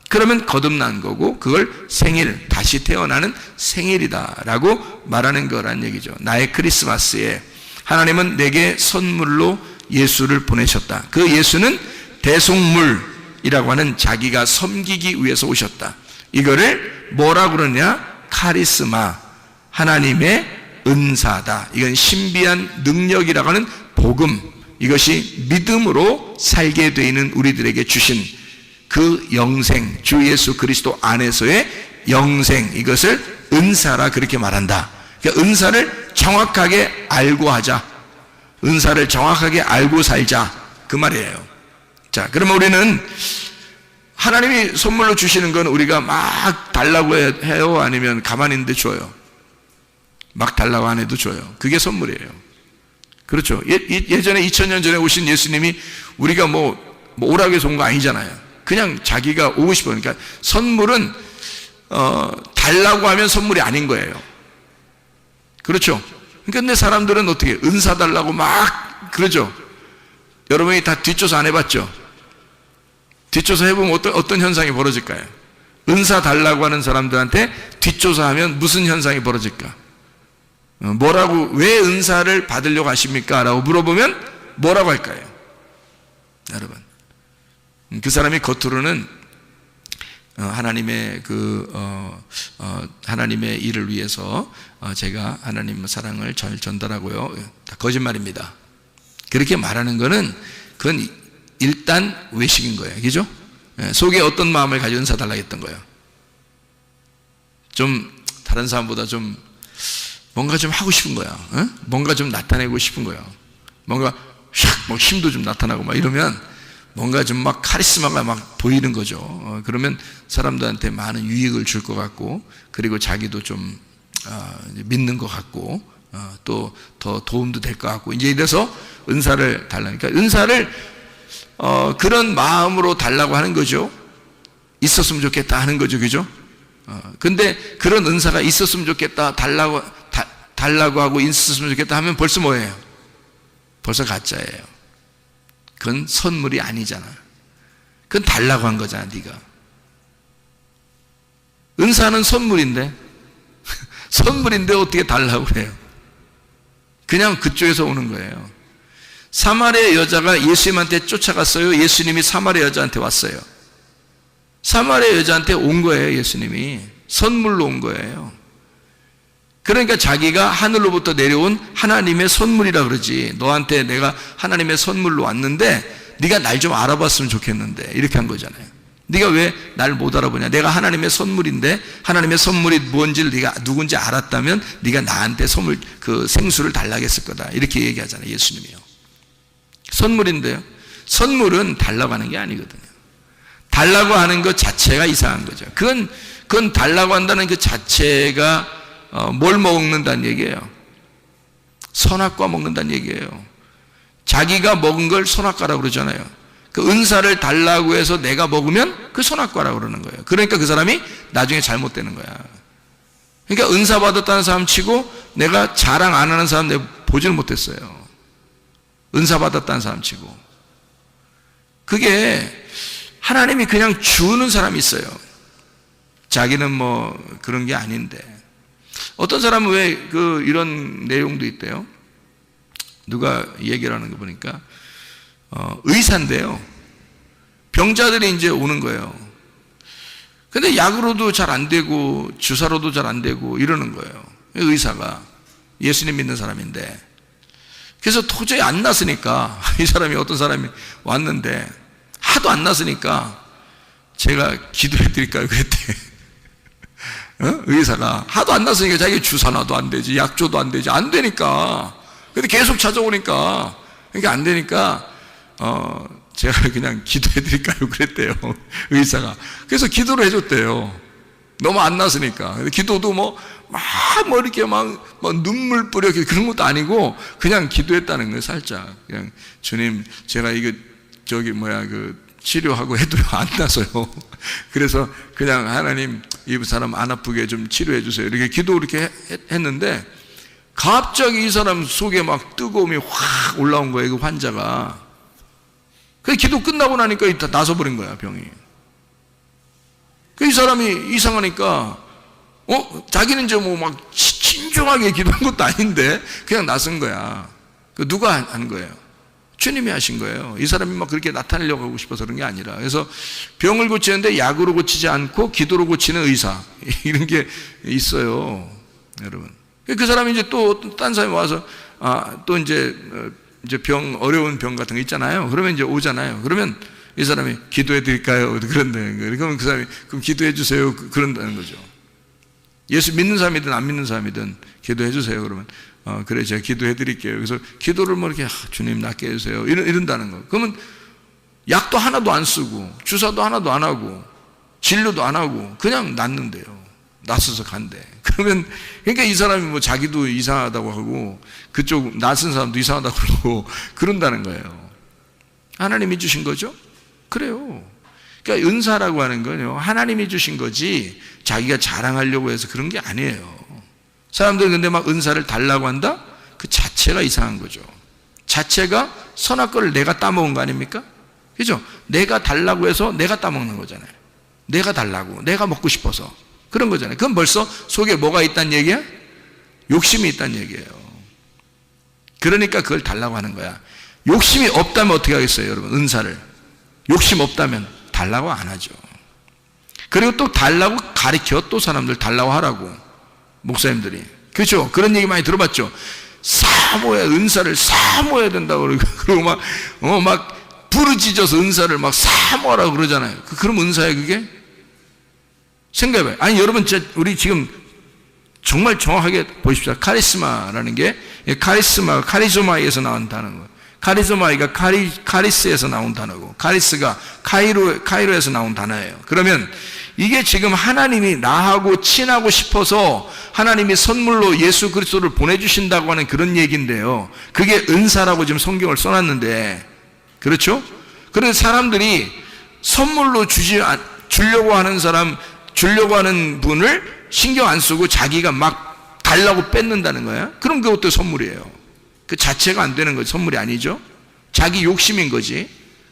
그러면 거듭난 거고, 그걸 생일, 다시 태어나는 생일이다라고 말하는 거란 얘기죠. 나의 크리스마스에 하나님은 내게 선물로 예수를 보내셨다. 그 예수는 대속물이라고 하는 자기가 섬기기 위해서 오셨다. 이거를 뭐라고 그러냐? 카리스마, 하나님의 은사다. 이건 신비한 능력이라고 하는 복음, 이것이 믿음으로 살게 되어 있는 우리들에게 주신 그 영생, 주 예수 그리스도 안에서의 영생, 이것을 은사라 그렇게 말한다. 그러니까 은사를 정확하게 알고 하자. 은사를 정확하게 알고 살자. 그 말이에요. 자, 그러면 우리는 하나님이 선물로 주시는 건 우리가 막 달라고 해요? 아니면 가만히 있는데 줘요? 막 달라고 안 해도 줘요. 그게 선물이에요. 그렇죠. 예전에 2000년 전에 오신 예수님이 우리가 뭐 오라고 해서 온 거 아니잖아요. 그냥 자기가 오고 싶어요. 그러니까 선물은 달라고 하면 선물이 아닌 거예요. 그렇죠. 근데 사람들은 어떻게 은사 달라고 막 그러죠. 여러분이 다 뒷조사 안 해봤죠? 뒷조사 해보면 어떤 현상이 벌어질까요? 은사 달라고 하는 사람들한테 뒷조사하면 무슨 현상이 벌어질까? 왜 은사를 받으려고 하십니까? 라고 물어보면 뭐라고 할까요? 여러분, 그 사람이 겉으로는 하나님의 하나님의 일을 위해서 제가 하나님의 사랑을 잘 전달하고요. 다 거짓말입니다. 그렇게 말하는 거는 그건 일단 외식인 거예요. 그죠? 속에 어떤 마음을 가지고 은사 달라고 했던 거예요? 좀 다른 사람보다 좀 뭔가 좀 하고 싶은 거야. 뭔가 좀 나타내고 싶은 거야. 뭔가 샥 막 힘도 좀 나타나고 막 이러면 뭔가 좀 막 카리스마가 막 보이는 거죠. 그러면 사람들한테 많은 유익을 줄 것 같고, 그리고 자기도 좀 믿는 것 같고, 또 더 도움도 될 것 같고, 이제 이래서 은사를 달라니까, 은사를 그런 마음으로 달라고 하는 거죠. 있었으면 좋겠다 하는 거죠, 그죠? 근데 그런 은사가 있었으면 좋겠다, 달라고 하고 있었으면 좋겠다 하면 벌써 뭐예요? 벌써 가짜예요. 그건 선물이 아니잖아. 그건 달라고 한 거잖아, 네가. 은사는 선물인데 선물인데 어떻게 달라고 그래요? 그냥 그쪽에서 오는 거예요. 사마리아 여자가 예수님한테 쫓아갔어요? 예수님이 사마리아 여자한테 왔어요? 사마리아 여자한테 온 거예요. 예수님이 선물로 온 거예요. 그러니까 자기가 하늘로부터 내려온 하나님의 선물이라 그러지. 너한테 내가 하나님의 선물로 왔는데 네가 날 좀 알아봤으면 좋겠는데, 이렇게 한 거잖아요. 네가 왜 날 못 알아보냐? 내가 하나님의 선물인데, 하나님의 선물이 뭔지를 네가 누군지 알았다면 네가 나한테 선물, 그 생수를 달라고 했을 거다, 이렇게 얘기하잖아요, 예수님이요. 선물인데요, 선물은 달라고 하는 게 아니거든요. 달라고 하는 것 자체가 이상한 거죠. 그건 달라고 한다는 그 자체가 뭘 먹는다는 얘기예요? 선악과 먹는다는 얘기예요. 자기가 먹은 걸 선악과라고 그러잖아요. 그 은사를 달라고 해서 내가 먹으면 그 선악과라고 그러는 거예요. 그러니까 그 사람이 나중에 잘못되는 거야. 그러니까 은사 받았다는 사람 치고 내가 자랑 안 하는 사람 내가 보지를 못했어요. 은사 받았다는 사람 치고. 그게 하나님이 그냥 주는 사람이 있어요. 자기는 뭐 그런 게 아닌데. 어떤 사람은 왜 이런 내용도 있대요. 누가 얘기를 하는 거 보니까 의사인데요, 병자들이 이제 오는 거예요. 근데 약으로도 잘 안 되고 주사로도 잘 안 되고 이러는 거예요. 의사가 예수님 믿는 사람인데. 그래서 도저히 안 났으니까 이 사람이, 어떤 사람이 왔는데 하도 안 났으니까 제가 기도해 드릴까요? 그랬대. 의사가 하도 안 났으니까 자기 주사 놔도 안 되지, 약 줘도 안 되지, 안 되니까. 근데 계속 찾아오니까, 그러니까 안 되니까 제가 그냥 기도해 드릴까요? 그랬대요, 의사가. 그래서 기도를 해줬대요. 너무 안 났으니까. 근데 기도도 뭐 이렇게 막 눈물 뿌려 그런 것도 아니고 그냥 기도했다는 거예요. 살짝 그냥, 주님, 제가 이거 치료하고 해도요 안 나서요. 그래서 그냥 하나님 이 사람 안 아프게 좀 치료해 주세요, 이렇게 기도 이렇게 했는데 갑자기 이 사람 속에 막 뜨거움이 확 올라온 거예요, 그 환자가. 그 기도 끝나고 나니까 다 나서버린 거야, 병이. 이 사람이 이상하니까 자기는 이제 막 신중하게 기도한 것도 아닌데 그냥 나선 거야. 누가 한 거예요? 주님이 하신 거예요. 이 사람이 막 그렇게 나타내려고 하고 싶어서 그런 게 아니라. 그래서 병을 고치는데 약으로 고치지 않고 기도로 고치는 의사, 이런 게 있어요, 여러분. 그 사람이 이제 또 딴 사람이 와서 또 이제 어려운 병 같은 거 있잖아요. 그러면 이제 오잖아요. 그러면 이 사람이 기도해 드릴까요? 그런데 그러면 그 사람이 그럼 기도해 주세요, 그런다는 거죠. 예수 믿는 사람이든 안 믿는 사람이든 기도해 주세요. 그러면 그래, 제가 기도해 드릴게요. 그래서 기도를 뭐 이렇게 주님 낫게 해주세요, 이런다는 거. 그러면 약도 하나도 안 쓰고 주사도 하나도 안 하고 진료도 안 하고 그냥 낫는데요. 낫어서 간대. 그러면 그러니까 이 사람이 뭐 자기도 이상하다고 하고 그쪽 낯선 사람도 이상하다고 그러고 그런다는 거예요. 하나님이 주신 거죠? 그래요. 그러니까 은사라고 하는 건요, 하나님이 주신 거지 자기가 자랑하려고 해서 그런 게 아니에요. 사람들은 근데 막 은사를 달라고 한다? 그 자체가 이상한 거죠. 자체가 선악과를 내가 따먹은 거 아닙니까? 그죠? 내가 달라고 해서 내가 따먹는 거잖아요. 내가 달라고, 내가 먹고 싶어서 그런 거잖아요. 그건 벌써 속에 뭐가 있다는 얘기야? 욕심이 있다는 얘기예요. 그러니까 그걸 달라고 하는 거야. 욕심이 없다면 어떻게 하겠어요, 여러분? 은사를 욕심 없다면 달라고 안 하죠. 그리고 또 달라고 가르쳐, 또 사람들 달라고 하라고, 목사님들이. 그렇죠? 그런 얘기 많이 들어봤죠? 사모해야, 은사를 사모해야 된다고 그러고 막 부르짖어서 은사를 막 사모하라고 그러잖아요. 그럼 은사예요, 그게? 생각해봐요. 아니, 여러분, 우리 지금 정말 정확하게 보십시오. 카리스마라는 게, 카리스마가 카리조마이에서 나온 단어고, 카리조마이가 카리스에서 나온 단어고, 카리스가 카이로에서 나온 단어예요. 그러면 이게 지금 하나님이 나하고 친하고 싶어서 하나님이 선물로 예수 그리스도를 보내주신다고 하는 그런 얘기인데요. 그게 은사라고 지금 성경을 써놨는데, 그렇죠? 그래서 사람들이 선물로 주려고 하는 사람, 주려고 하는 분을 신경 안 쓰고 자기가 막 달라고 뺏는다는 거야. 그럼 그것도 선물이에요. 그 자체가 안 되는 거지. 선물이 아니죠. 자기 욕심인 거지.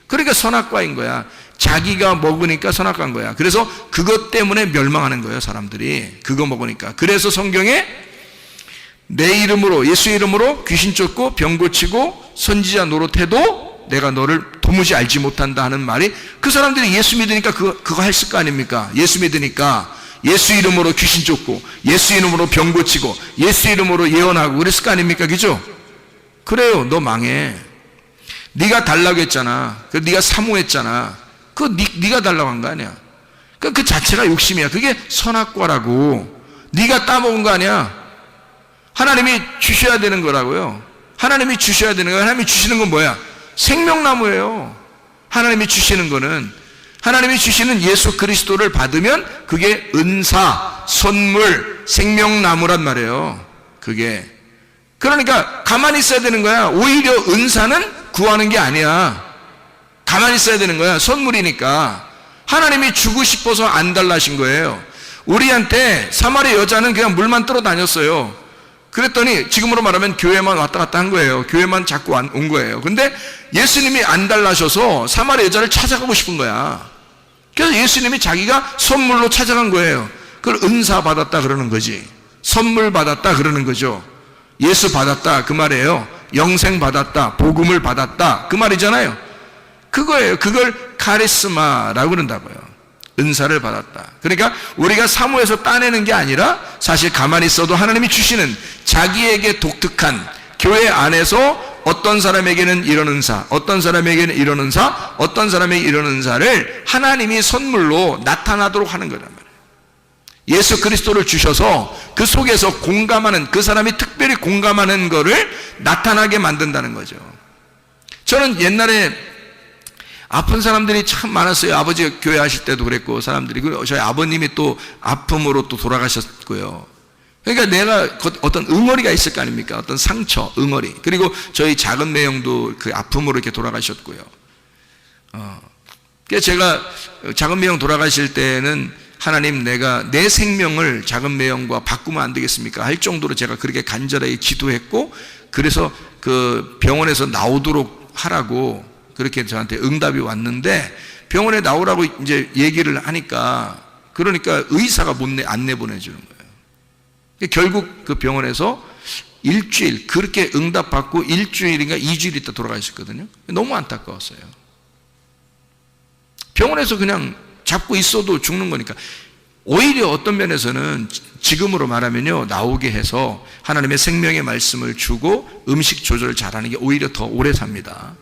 그러니까 선악과인 거야. 자기가 먹으니까 선악과인 거야. 그래서 그것 때문에 멸망하는 거예요, 사람들이. 그거 먹으니까. 그래서 성경에 내 이름으로, 예수 이름으로 귀신 쫓고 병 고치고 선지자 노릇해도 내가 너를 도무지 알지 못한다 하는 말이, 그 사람들이 예수 믿으니까 그거 했을 거 아닙니까? 예수 믿으니까 예수 이름으로 귀신 쫓고 예수 이름으로 병 고치고 예수 이름으로 예언하고 그랬을 거 아닙니까? 그죠? 그래요. 너 망해. 네가 달라고 했잖아. 네가 사모했잖아. 네가 달라고 한 거 아니야. 그 자체가 욕심이야. 그게 선악과라고. 네가 따먹은 거 아니야. 하나님이 주셔야 되는 거라고요. 하나님이 주셔야 되는 거야. 하나님이 주시는 건 뭐야? 생명나무예요. 하나님이 주시는 거는, 하나님이 주시는 예수 그리스도를 받으면 그게 은사, 선물, 생명나무란 말이에요. 그게. 그러니까 가만히 있어야 되는 거야. 오히려 은사는 구하는 게 아니야. 가만히 있어야 되는 거야. 선물이니까. 하나님이 주고 싶어서 안 달라신 거예요. 우리한테 사마리 여자는 그냥 물만 떨어 다녔어요. 그랬더니 지금으로 말하면 교회만 왔다 갔다 한 거예요. 교회만 자꾸 온 거예요. 근데 예수님이 안 달라셔서 사마리 여자를 찾아가고 싶은 거야. 그래서 예수님이 자기가 선물로 찾아간 거예요. 그걸 은사 받았다 그러는 거지. 선물 받았다 그러는 거죠. 예수 받았다 그 말이에요. 영생 받았다, 복음을 받았다 그 말이잖아요. 그거예요. 그걸 카리스마라고 그런다고요. 은사를 받았다. 그러니까 우리가 사모해서 따내는 게 아니라 사실 가만히 있어도 하나님이 주시는 자기에게 독특한, 교회 안에서 어떤 사람에게는 이런 은사, 어떤 사람에게는 이런 은사, 어떤 사람에게 이런 은사를 하나님이 선물로 나타나도록 하는 거란 말이에요. 예수 그리스도를 주셔서 그 속에서 공감하는, 그 사람이 특별히 공감하는 거를 나타나게 만든다는 거죠. 저는 옛날에 아픈 사람들이 참 많았어요. 아버지 교회 하실 때도 그랬고, 사람들이. 그리고 저희 아버님이 또 아픔으로 또 돌아가셨고요. 그러니까 내가 어떤 응어리가 있을 거 아닙니까? 어떤 상처, 응어리. 그리고 저희 작은 매형도 그 아픔으로 이렇게 돌아가셨고요. 그래서 제가 작은 매형 돌아가실 때는 하나님, 내가 내 생명을 작은 매형과 바꾸면 안 되겠습니까? 할 정도로 제가 그렇게 간절하게 기도했고, 그래서 그 병원에서 나오도록 하라고 그렇게 저한테 응답이 왔는데, 병원에 나오라고 이제 얘기를 하니까, 그러니까 의사가 안 내보내주는 거예요. 결국 그 병원에서 일주일, 그렇게 응답받고 일주일인가 2주일 있다 돌아가셨거든요. 너무 안타까웠어요. 병원에서 그냥 잡고 있어도 죽는 거니까. 오히려 어떤 면에서는 지금으로 말하면요, 나오게 해서 하나님의 생명의 말씀을 주고 음식 조절을 잘하는 게 오히려 더 오래 삽니다.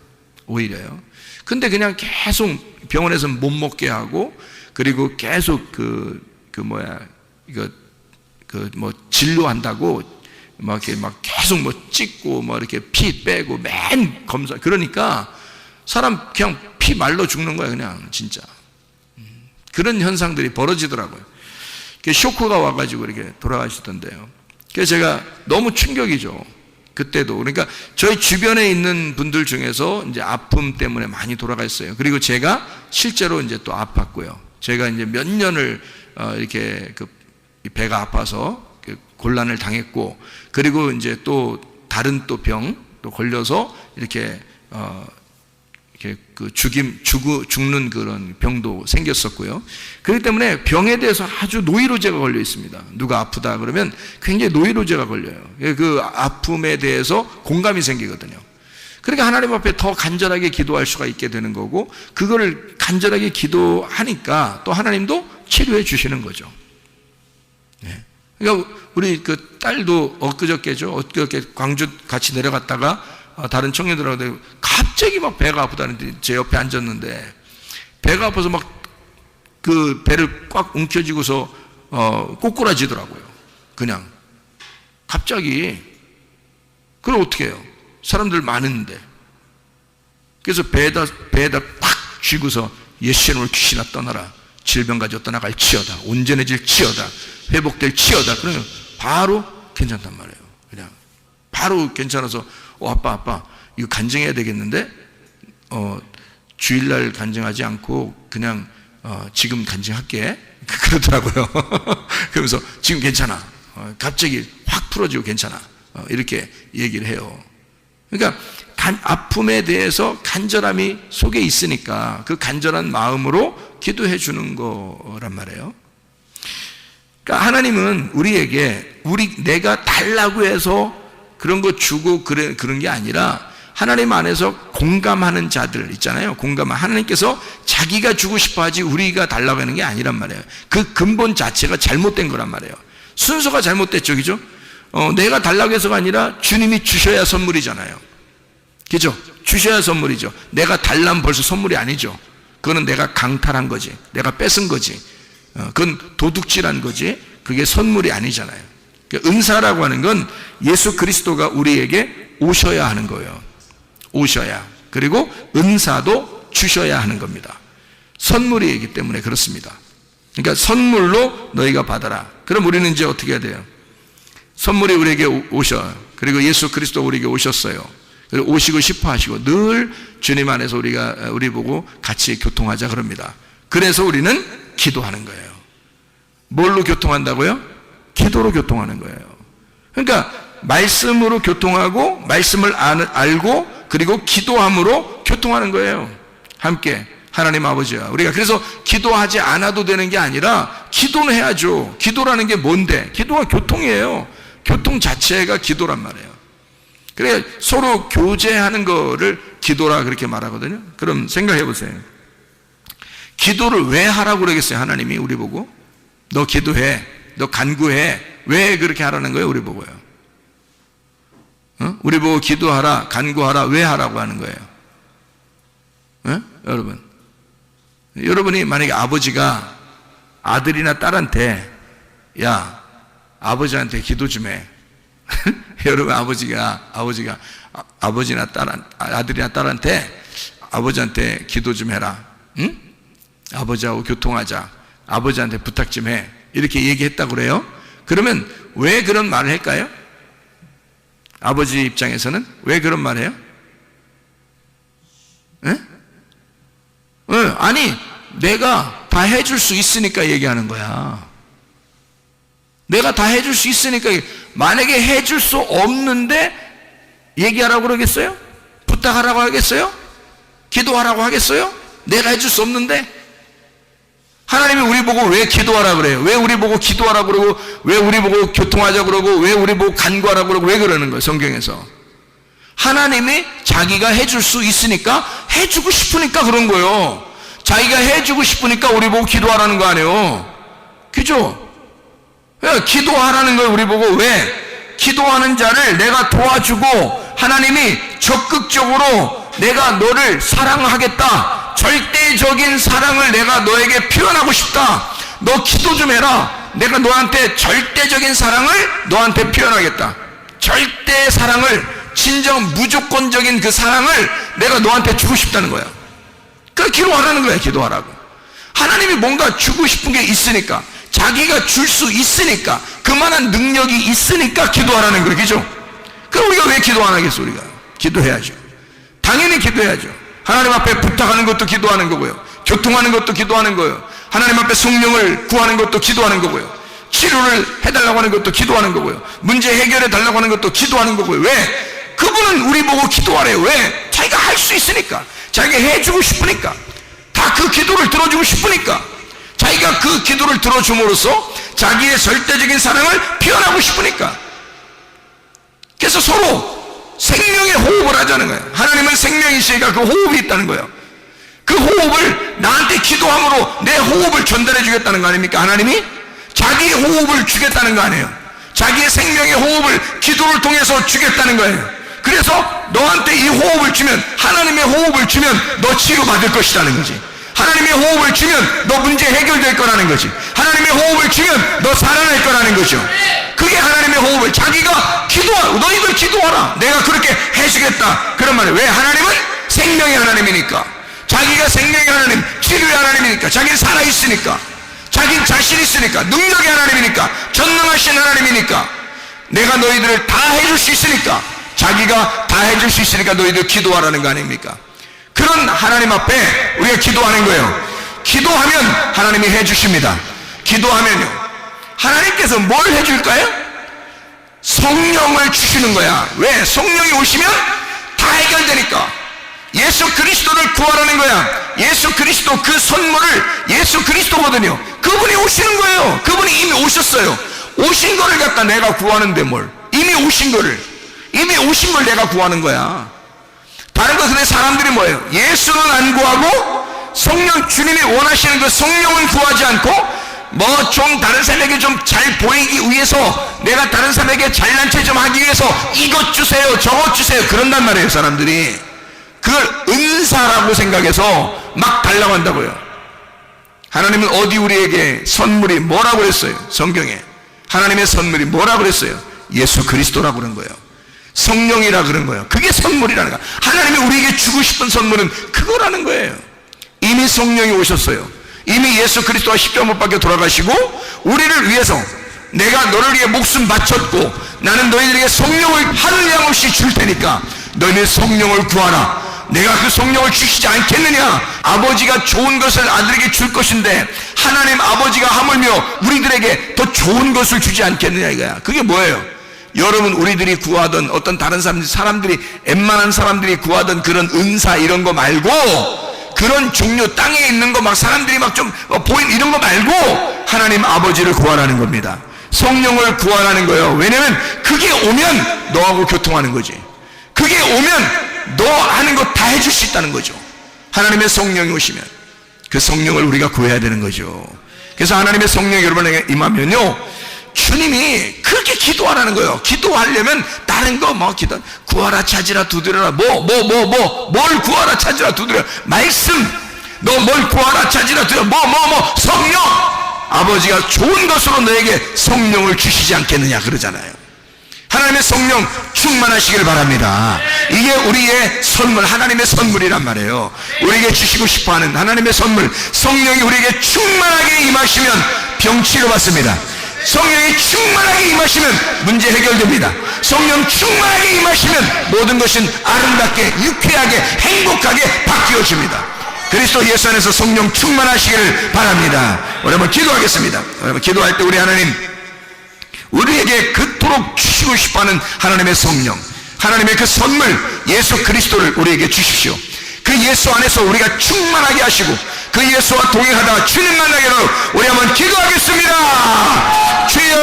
오히려요. 근데 그냥 계속 병원에서 못 먹게 하고, 그리고 계속 진료한다고 이렇게 계속 찍고 이렇게 피 빼고 맨 검사, 그러니까 사람 그냥 피 말라 죽는 거야, 그냥 진짜. 그런 현상들이 벌어지더라고요. 쇼크가 와가지고 이렇게 돌아가시던데요. 그래서 제가 너무 충격이죠. 그때도. 그러니까 저희 주변에 있는 분들 중에서 이제 아픔 때문에 많이 돌아갔어요. 그리고 제가 실제로 이제 또 아팠고요. 제가 이제 몇 년을 이렇게 배가 아파서 곤란을 당했고, 그리고 이제 또 다른 또 병 또 걸려서 이렇게 죽는 그런 병도 생겼었고요. 그렇기 때문에 병에 대해서 아주 노이로제가 걸려 있습니다. 누가 아프다 그러면 굉장히 노이로제가 걸려요. 그 아픔에 대해서 공감이 생기거든요. 그러니까 하나님 앞에 더 간절하게 기도할 수가 있게 되는 거고, 그거를 간절하게 기도하니까 또 하나님도 치료해 주시는 거죠. 그러니까 우리 그 딸도 엊그저께 광주 같이 내려갔다가 다른 청년들하고 갑자기 배가 아프다는데 제 옆에 앉았는데, 배가 아파서 그 배를 꽉 움켜쥐고서 꼬꾸라지더라고요. 그냥 갑자기. 그럼 어떻게 해요? 사람들 많은데. 그래서 배에다 팍 쥐고서 예수 이름으로 귀신아 떠나라, 질병 가지고 떠나갈 치여다, 온전해질 치여다, 회복될 치여다. 그러면 바로 괜찮단 말이에요. 그냥 바로 괜찮아서 아빠 이거 간증해야 되겠는데 주일날 간증하지 않고 그냥 지금 간증할게 그러더라고요. 그러면서 지금 괜찮아, 갑자기 확 풀어지고 괜찮아, 이렇게 얘기를 해요. 그러니까 아픔에 대해서 간절함이 속에 있으니까 그 간절한 마음으로 기도해 주는 거란 말이에요. 그러니까 하나님은 우리에게 내가 달라고 해서 그런 거 주고 그런 게 아니라 하나님 안에서 공감하는 자들 있잖아요. 하나님께서 자기가 주고 싶어 하지 우리가 달라고 하는 게 아니란 말이에요. 그 근본 자체가 잘못된 거란 말이에요. 순서가 잘못됐죠, 그죠? 내가 달라고 해서가 아니라 주님이 주셔야 선물이잖아요. 그죠? 주셔야 선물이죠. 내가 달라면 벌써 선물이 아니죠. 그거는 내가 강탈한 거지, 내가 뺏은 거지, 그건 도둑질한 거지, 그게 선물이 아니잖아요. 은사라고 하는 건 예수 그리스도가 우리에게 오셔야 하는 거예요. 오셔야. 그리고 은사도 주셔야 하는 겁니다. 선물이기 때문에 그렇습니다. 그러니까 선물로 너희가 받아라. 그럼 우리는 이제 어떻게 해야 돼요? 선물이 우리에게 오셔. 그리고 예수 그리스도 우리에게 오셨어요. 그리고 오시고 싶어 하시고 늘 주님 안에서 우리 보고 같이 교통하자 그럽니다. 그래서 우리는 기도하는 거예요. 뭘로 교통한다고요? 기도로 교통하는 거예요. 그러니까 말씀으로 교통하고 말씀을 알고 그리고 기도함으로 교통하는 거예요. 함께 하나님 아버지야, 우리가 그래서 기도하지 않아도 되는 게 아니라 기도는 해야죠. 기도라는 게 뭔데? 기도가 교통이에요. 교통 자체가 기도란 말이에요. 그래 서로 교제하는 거를 기도라 그렇게 말하거든요. 그럼 생각해 보세요. 기도를 왜 하라고 그러겠어요? 하나님이 우리 보고 너 기도해, 너 간구해, 왜 그렇게 하라는 거예요? 우리 보고요. 우리 보고 기도하라, 간구하라, 왜 하라고 하는 거예요? 여러분이 만약에 아버지가 아들이나 딸한테 야, 아버지한테 기도 좀 해. 여러분 아버지가 아버지나 아들이나 딸한테 아버지한테 기도 좀 해라. 응? 아버지하고 교통하자. 아버지한테 부탁 좀 해. 이렇게 얘기했다고 그래요. 그러면 왜 그런 말을 할까요? 아버지 입장에서는 왜 그런 말을 해요? 아니 내가 다 해줄 수 있으니까 얘기하는 거야. 내가 다 해줄 수 있으니까. 만약에 해줄 수 없는데 얘기하라고 그러겠어요? 부탁하라고 하겠어요? 기도하라고 하겠어요? 내가 해줄 수 없는데? 하나님이 우리 보고 왜 기도하라 그래요? 왜 우리 보고 기도하라 그러고, 왜 우리 보고 교통하자 그러고, 왜 우리 보고 간구하라 그러고, 왜 그러는 거예요? 성경에서 하나님이 자기가 해줄 수 있으니까, 해주고 싶으니까 그런 거예요. 자기가 해주고 싶으니까 우리 보고 기도하라는 거 아니에요. 그죠? 기도하라는 걸 우리 보고 왜? 기도하는 자를 내가 도와주고 하나님이 적극적으로 내가 너를 사랑하겠다, 절대적인 사랑을 내가 너에게 표현하고 싶다, 너 기도 좀 해라, 내가 너한테 절대적인 사랑을 너한테 표현하겠다, 절대 사랑을, 진정 무조건적인 그 사랑을 내가 너한테 주고 싶다는 거야. 그러니까 기도하라는 거야. 기도하라고. 하나님이 뭔가 주고 싶은 게 있으니까, 자기가 줄 수 있으니까, 그만한 능력이 있으니까 기도하라는 거예요. 그죠? 그럼 우리가 왜 기도 안 하겠어? 우리가 기도해야죠. 당연히 기도해야죠. 하나님 앞에 부탁하는 것도 기도하는 거고요, 교통하는 것도 기도하는 거예요, 하나님 앞에 성령을 구하는 것도 기도하는 거고요, 치료를 해달라고 하는 것도 기도하는 거고요, 문제 해결해 달라고 하는 것도 기도하는 거고요. 왜? 그분은 우리 보고 기도하래요. 왜? 자기가 할 수 있으니까, 자기가 해주고 싶으니까, 다 그 기도를 들어주고 싶으니까, 자기가 그 기도를 들어줌으로써 자기의 절대적인 사랑을 표현하고 싶으니까. 그래서 서로 생명의 호흡을 하자는 거예요. 하나님은 생명이시니까 그 호흡이 있다는 거예요. 그 호흡을 나한테 기도함으로 내 호흡을 전달해 주겠다는 거 아닙니까? 하나님이 자기의 호흡을 주겠다는 거 아니에요. 자기의 생명의 호흡을 기도를 통해서 주겠다는 거예요. 그래서 너한테 이 호흡을 주면, 하나님의 호흡을 주면 너 치료받을 것이라는 거지. 하나님의 호흡을 주면 너 문제 해결될 거라는 거지. 하나님의 호흡을 주면 너 살아날 거라는 거죠. 그게 하나님의 호흡을, 자기가 기도하라, 너희들 기도하라, 내가 그렇게 해주겠다, 그런 말이에요. 왜? 하나님은 생명의 하나님이니까. 자기가 생명의 하나님, 치료의 하나님이니까, 자기는 살아있으니까, 자기는 자신 있으니까, 능력의 하나님이니까, 전능하신 하나님이니까, 내가 너희들을 다 해줄 수 있으니까, 자기가 다 해줄 수 있으니까 너희들 기도하라는 거 아닙니까? 그런 하나님 앞에 우리가 기도하는 거예요. 기도하면 하나님이 해주십니다. 기도하면요, 하나님께서 뭘 해줄까요? 성령을 주시는 거야. 왜? 성령이 오시면 다 해결되니까. 예수 그리스도를 구하라는 거야. 예수 그리스도, 그 선물을 예수 그리스도거든요. 그분이 오시는 거예요. 그분이 이미 오셨어요. 오신 거를 갖다 내가 구하는데 뭘, 이미 오신 걸 내가 구하는 거야. 다른 거. 근데 사람들이 뭐예요? 예수는 안 구하고 성령, 주님이 원하시는 그 성령은 구하지 않고 뭐 좀 다른 사람에게 좀 잘 보이기 위해서, 내가 다른 사람에게 잘난 체 좀 하기 위해서 이것 주세요 저것 주세요 그런단 말이에요. 사람들이 그걸 은사라고 생각해서 막 달라고 한다고요. 하나님은 어디 우리에게 선물이 뭐라고 그랬어요? 성경에 하나님의 선물이 뭐라고 그랬어요? 예수 그리스도라고 그런 거예요. 성령이라 그런 거예요. 그게 선물이라는 거예요. 하나님이 우리에게 주고 싶은 선물은 그거라는 거예요. 이미 성령이 오셨어요. 이미 예수 그리스도가 십자가 못 박혀 돌아가시고 우리를 위해서, 내가 너를 위해 목숨 바쳤고 나는 너희들에게 성령을 하늘 양 없이 줄 테니까 너희는 성령을 구하라. 내가 그 성령을 주시지 않겠느냐? 아버지가 좋은 것을 아들에게 줄 것인데 하나님 아버지가 하물며 우리들에게 더 좋은 것을 주지 않겠느냐 이거야. 그게 뭐예요? 여러분, 우리들이 구하던 어떤 다른 사람들이 웬만한 사람들이 구하던 그런 은사 이런 거 말고, 그런 종류 땅에 있는 거 막 사람들이 막 좀 보인 이런 거 말고 하나님 아버지를 구하라는 겁니다. 성령을 구하라는 거예요. 왜냐면 그게 오면 너하고 교통하는 거지. 그게 오면 너 하는 거 다 해줄 수 있다는 거죠. 하나님의 성령이 오시면 그 성령을 우리가 구해야 되는 거죠. 그래서 하나님의 성령이 여러분에게 임하면요, 주님이 그렇게 기도하라는 거예요. 기도하려면 다른 거 뭐 기도, 구하라 찾으라 두드려라, 뭘 구하라 찾으라 두드려, 말씀, 너 뭘 구하라 찾으라 두드려, 성령, 아버지가 좋은 것으로 너에게 성령을 주시지 않겠느냐 그러잖아요. 하나님의 성령 충만하시길 바랍니다. 이게 우리의 선물, 하나님의 선물이란 말이에요. 우리에게 주시고 싶어하는 하나님의 선물, 성령이 우리에게 충만하게 임하시면 병 치료받습니다. 성령이 충만하게 임하시면 문제 해결됩니다. 성령 충만하게 임하시면 모든 것은 아름답게, 유쾌하게, 행복하게 바뀌어집니다. 그리스도 예수 안에서 성령 충만하시기를 바랍니다. 우리 한번 기도하겠습니다. 여러분, 기도할 때 우리 하나님, 우리에게 그토록 주시고 싶어하는 하나님의 성령, 하나님의 그 선물 예수 그리스도를 우리에게 주십시오. 그 예수 안에서 우리가 충만하게 하시고 그 예수와 동행하다가 주님 만나게 하도록 우리 한번 기도하겠습니다. 주여,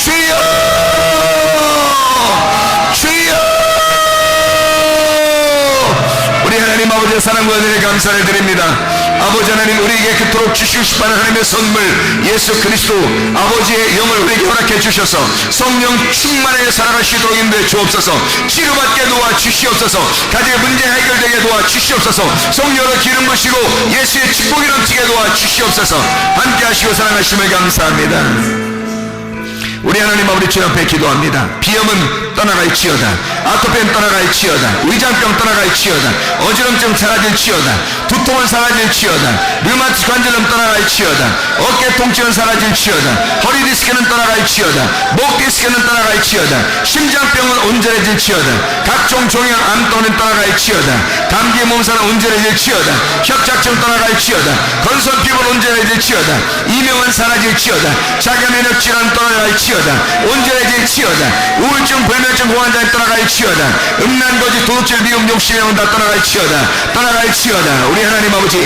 주여, 주여. 우리 하나님 아버지의 사랑과 은혜에 감사를 드립니다. 아버지 하나님, 우리에게 그토록 주시고 싶어하는 하나님의 선물 예수 그리스도 아버지의 영을 우리에게 허락해 주셔서 성령 충만하게 살아갈 수 있도록 인도해 주옵소서. 치료받게 도와 주시옵소서. 가정의 문제 해결되게 도와 주시옵소서. 성령으로 기름 부으시고 예수의 축복이 넘치게 도와 주시옵소서. 함께 하시고 사랑하심을 감사합니다. 우리 하나님 아버지 주님 앞에 기도합니다. 비염은 떠나갈지어다, 아토피는 떠나갈지어다, 위장병 떠나갈지어다, 어지럼증 사라질지어다, 두통은 사라질지어다, 류마티스 관절염 떠나갈지어다, 어깨 통증은 사라질지어다, 허리 디스크는 떠나갈지어다, 목 디스크는 떠나갈지어다, 심장병은 온전해질지어다, 각종 종양 암도는 떠나갈지어다, 감기 몸살은 온전해질지어다, 협착증 떠나갈지어다, 건선 피부는 온전해질지어다, 이명은 사라질지어다, 자가 면역 질환 떠나갈지어다, 온전해질지어다, 우울증 불면증 고환자는 떠나갈지어다, 음란거지 도둑질 미움 욕심행은 다 떠나갈지어다, 떠나갈지어다. 우리 하나님 아버지,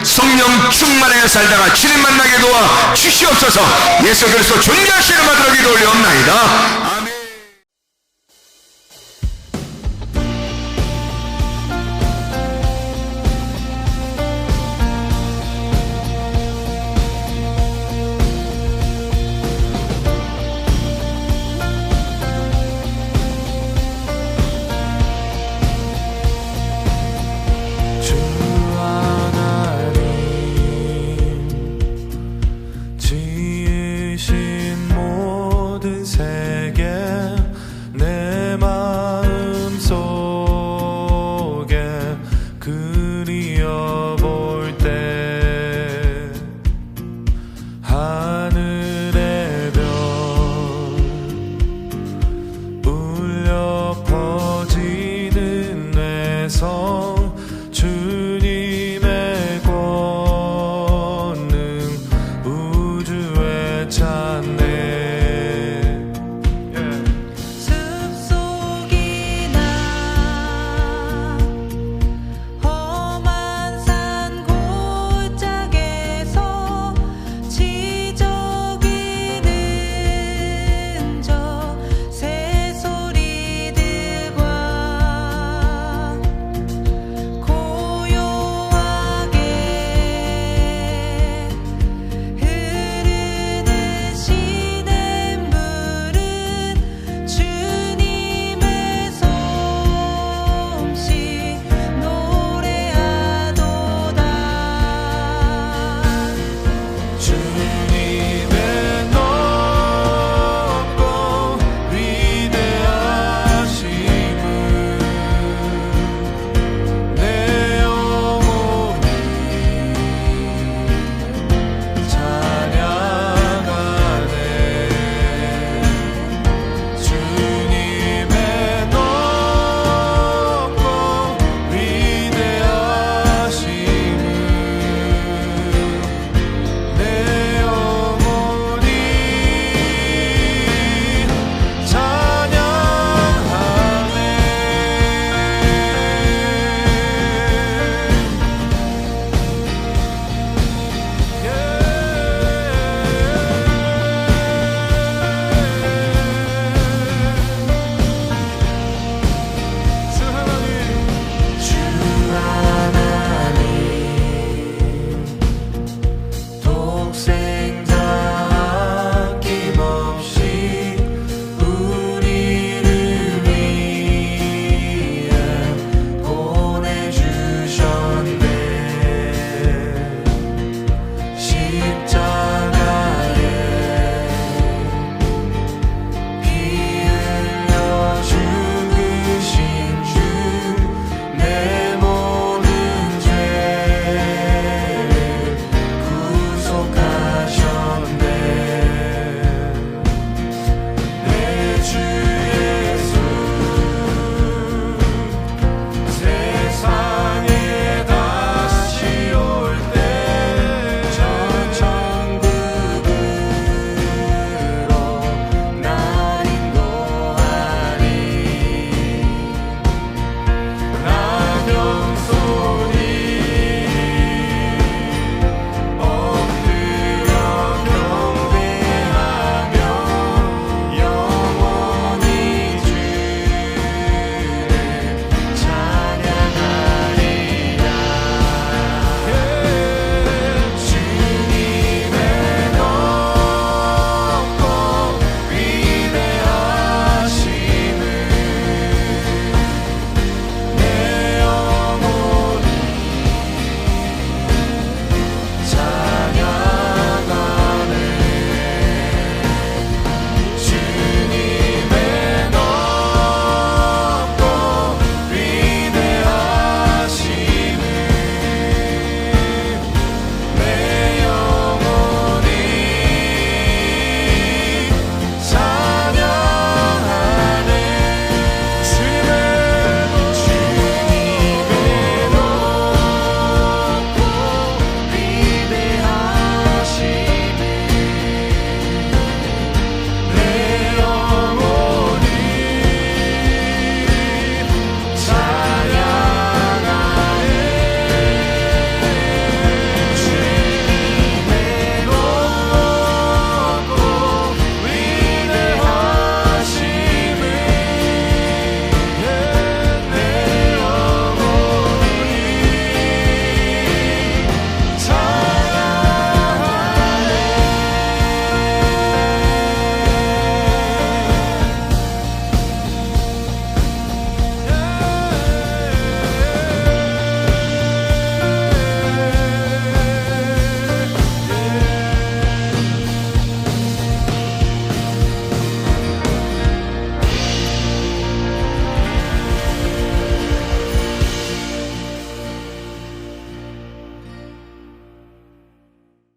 성령 충만하여 살다가 주님 만나게 도와 주시옵소서. 예수 그리스도 존귀하신 이름으로 기도 올리옵나이다.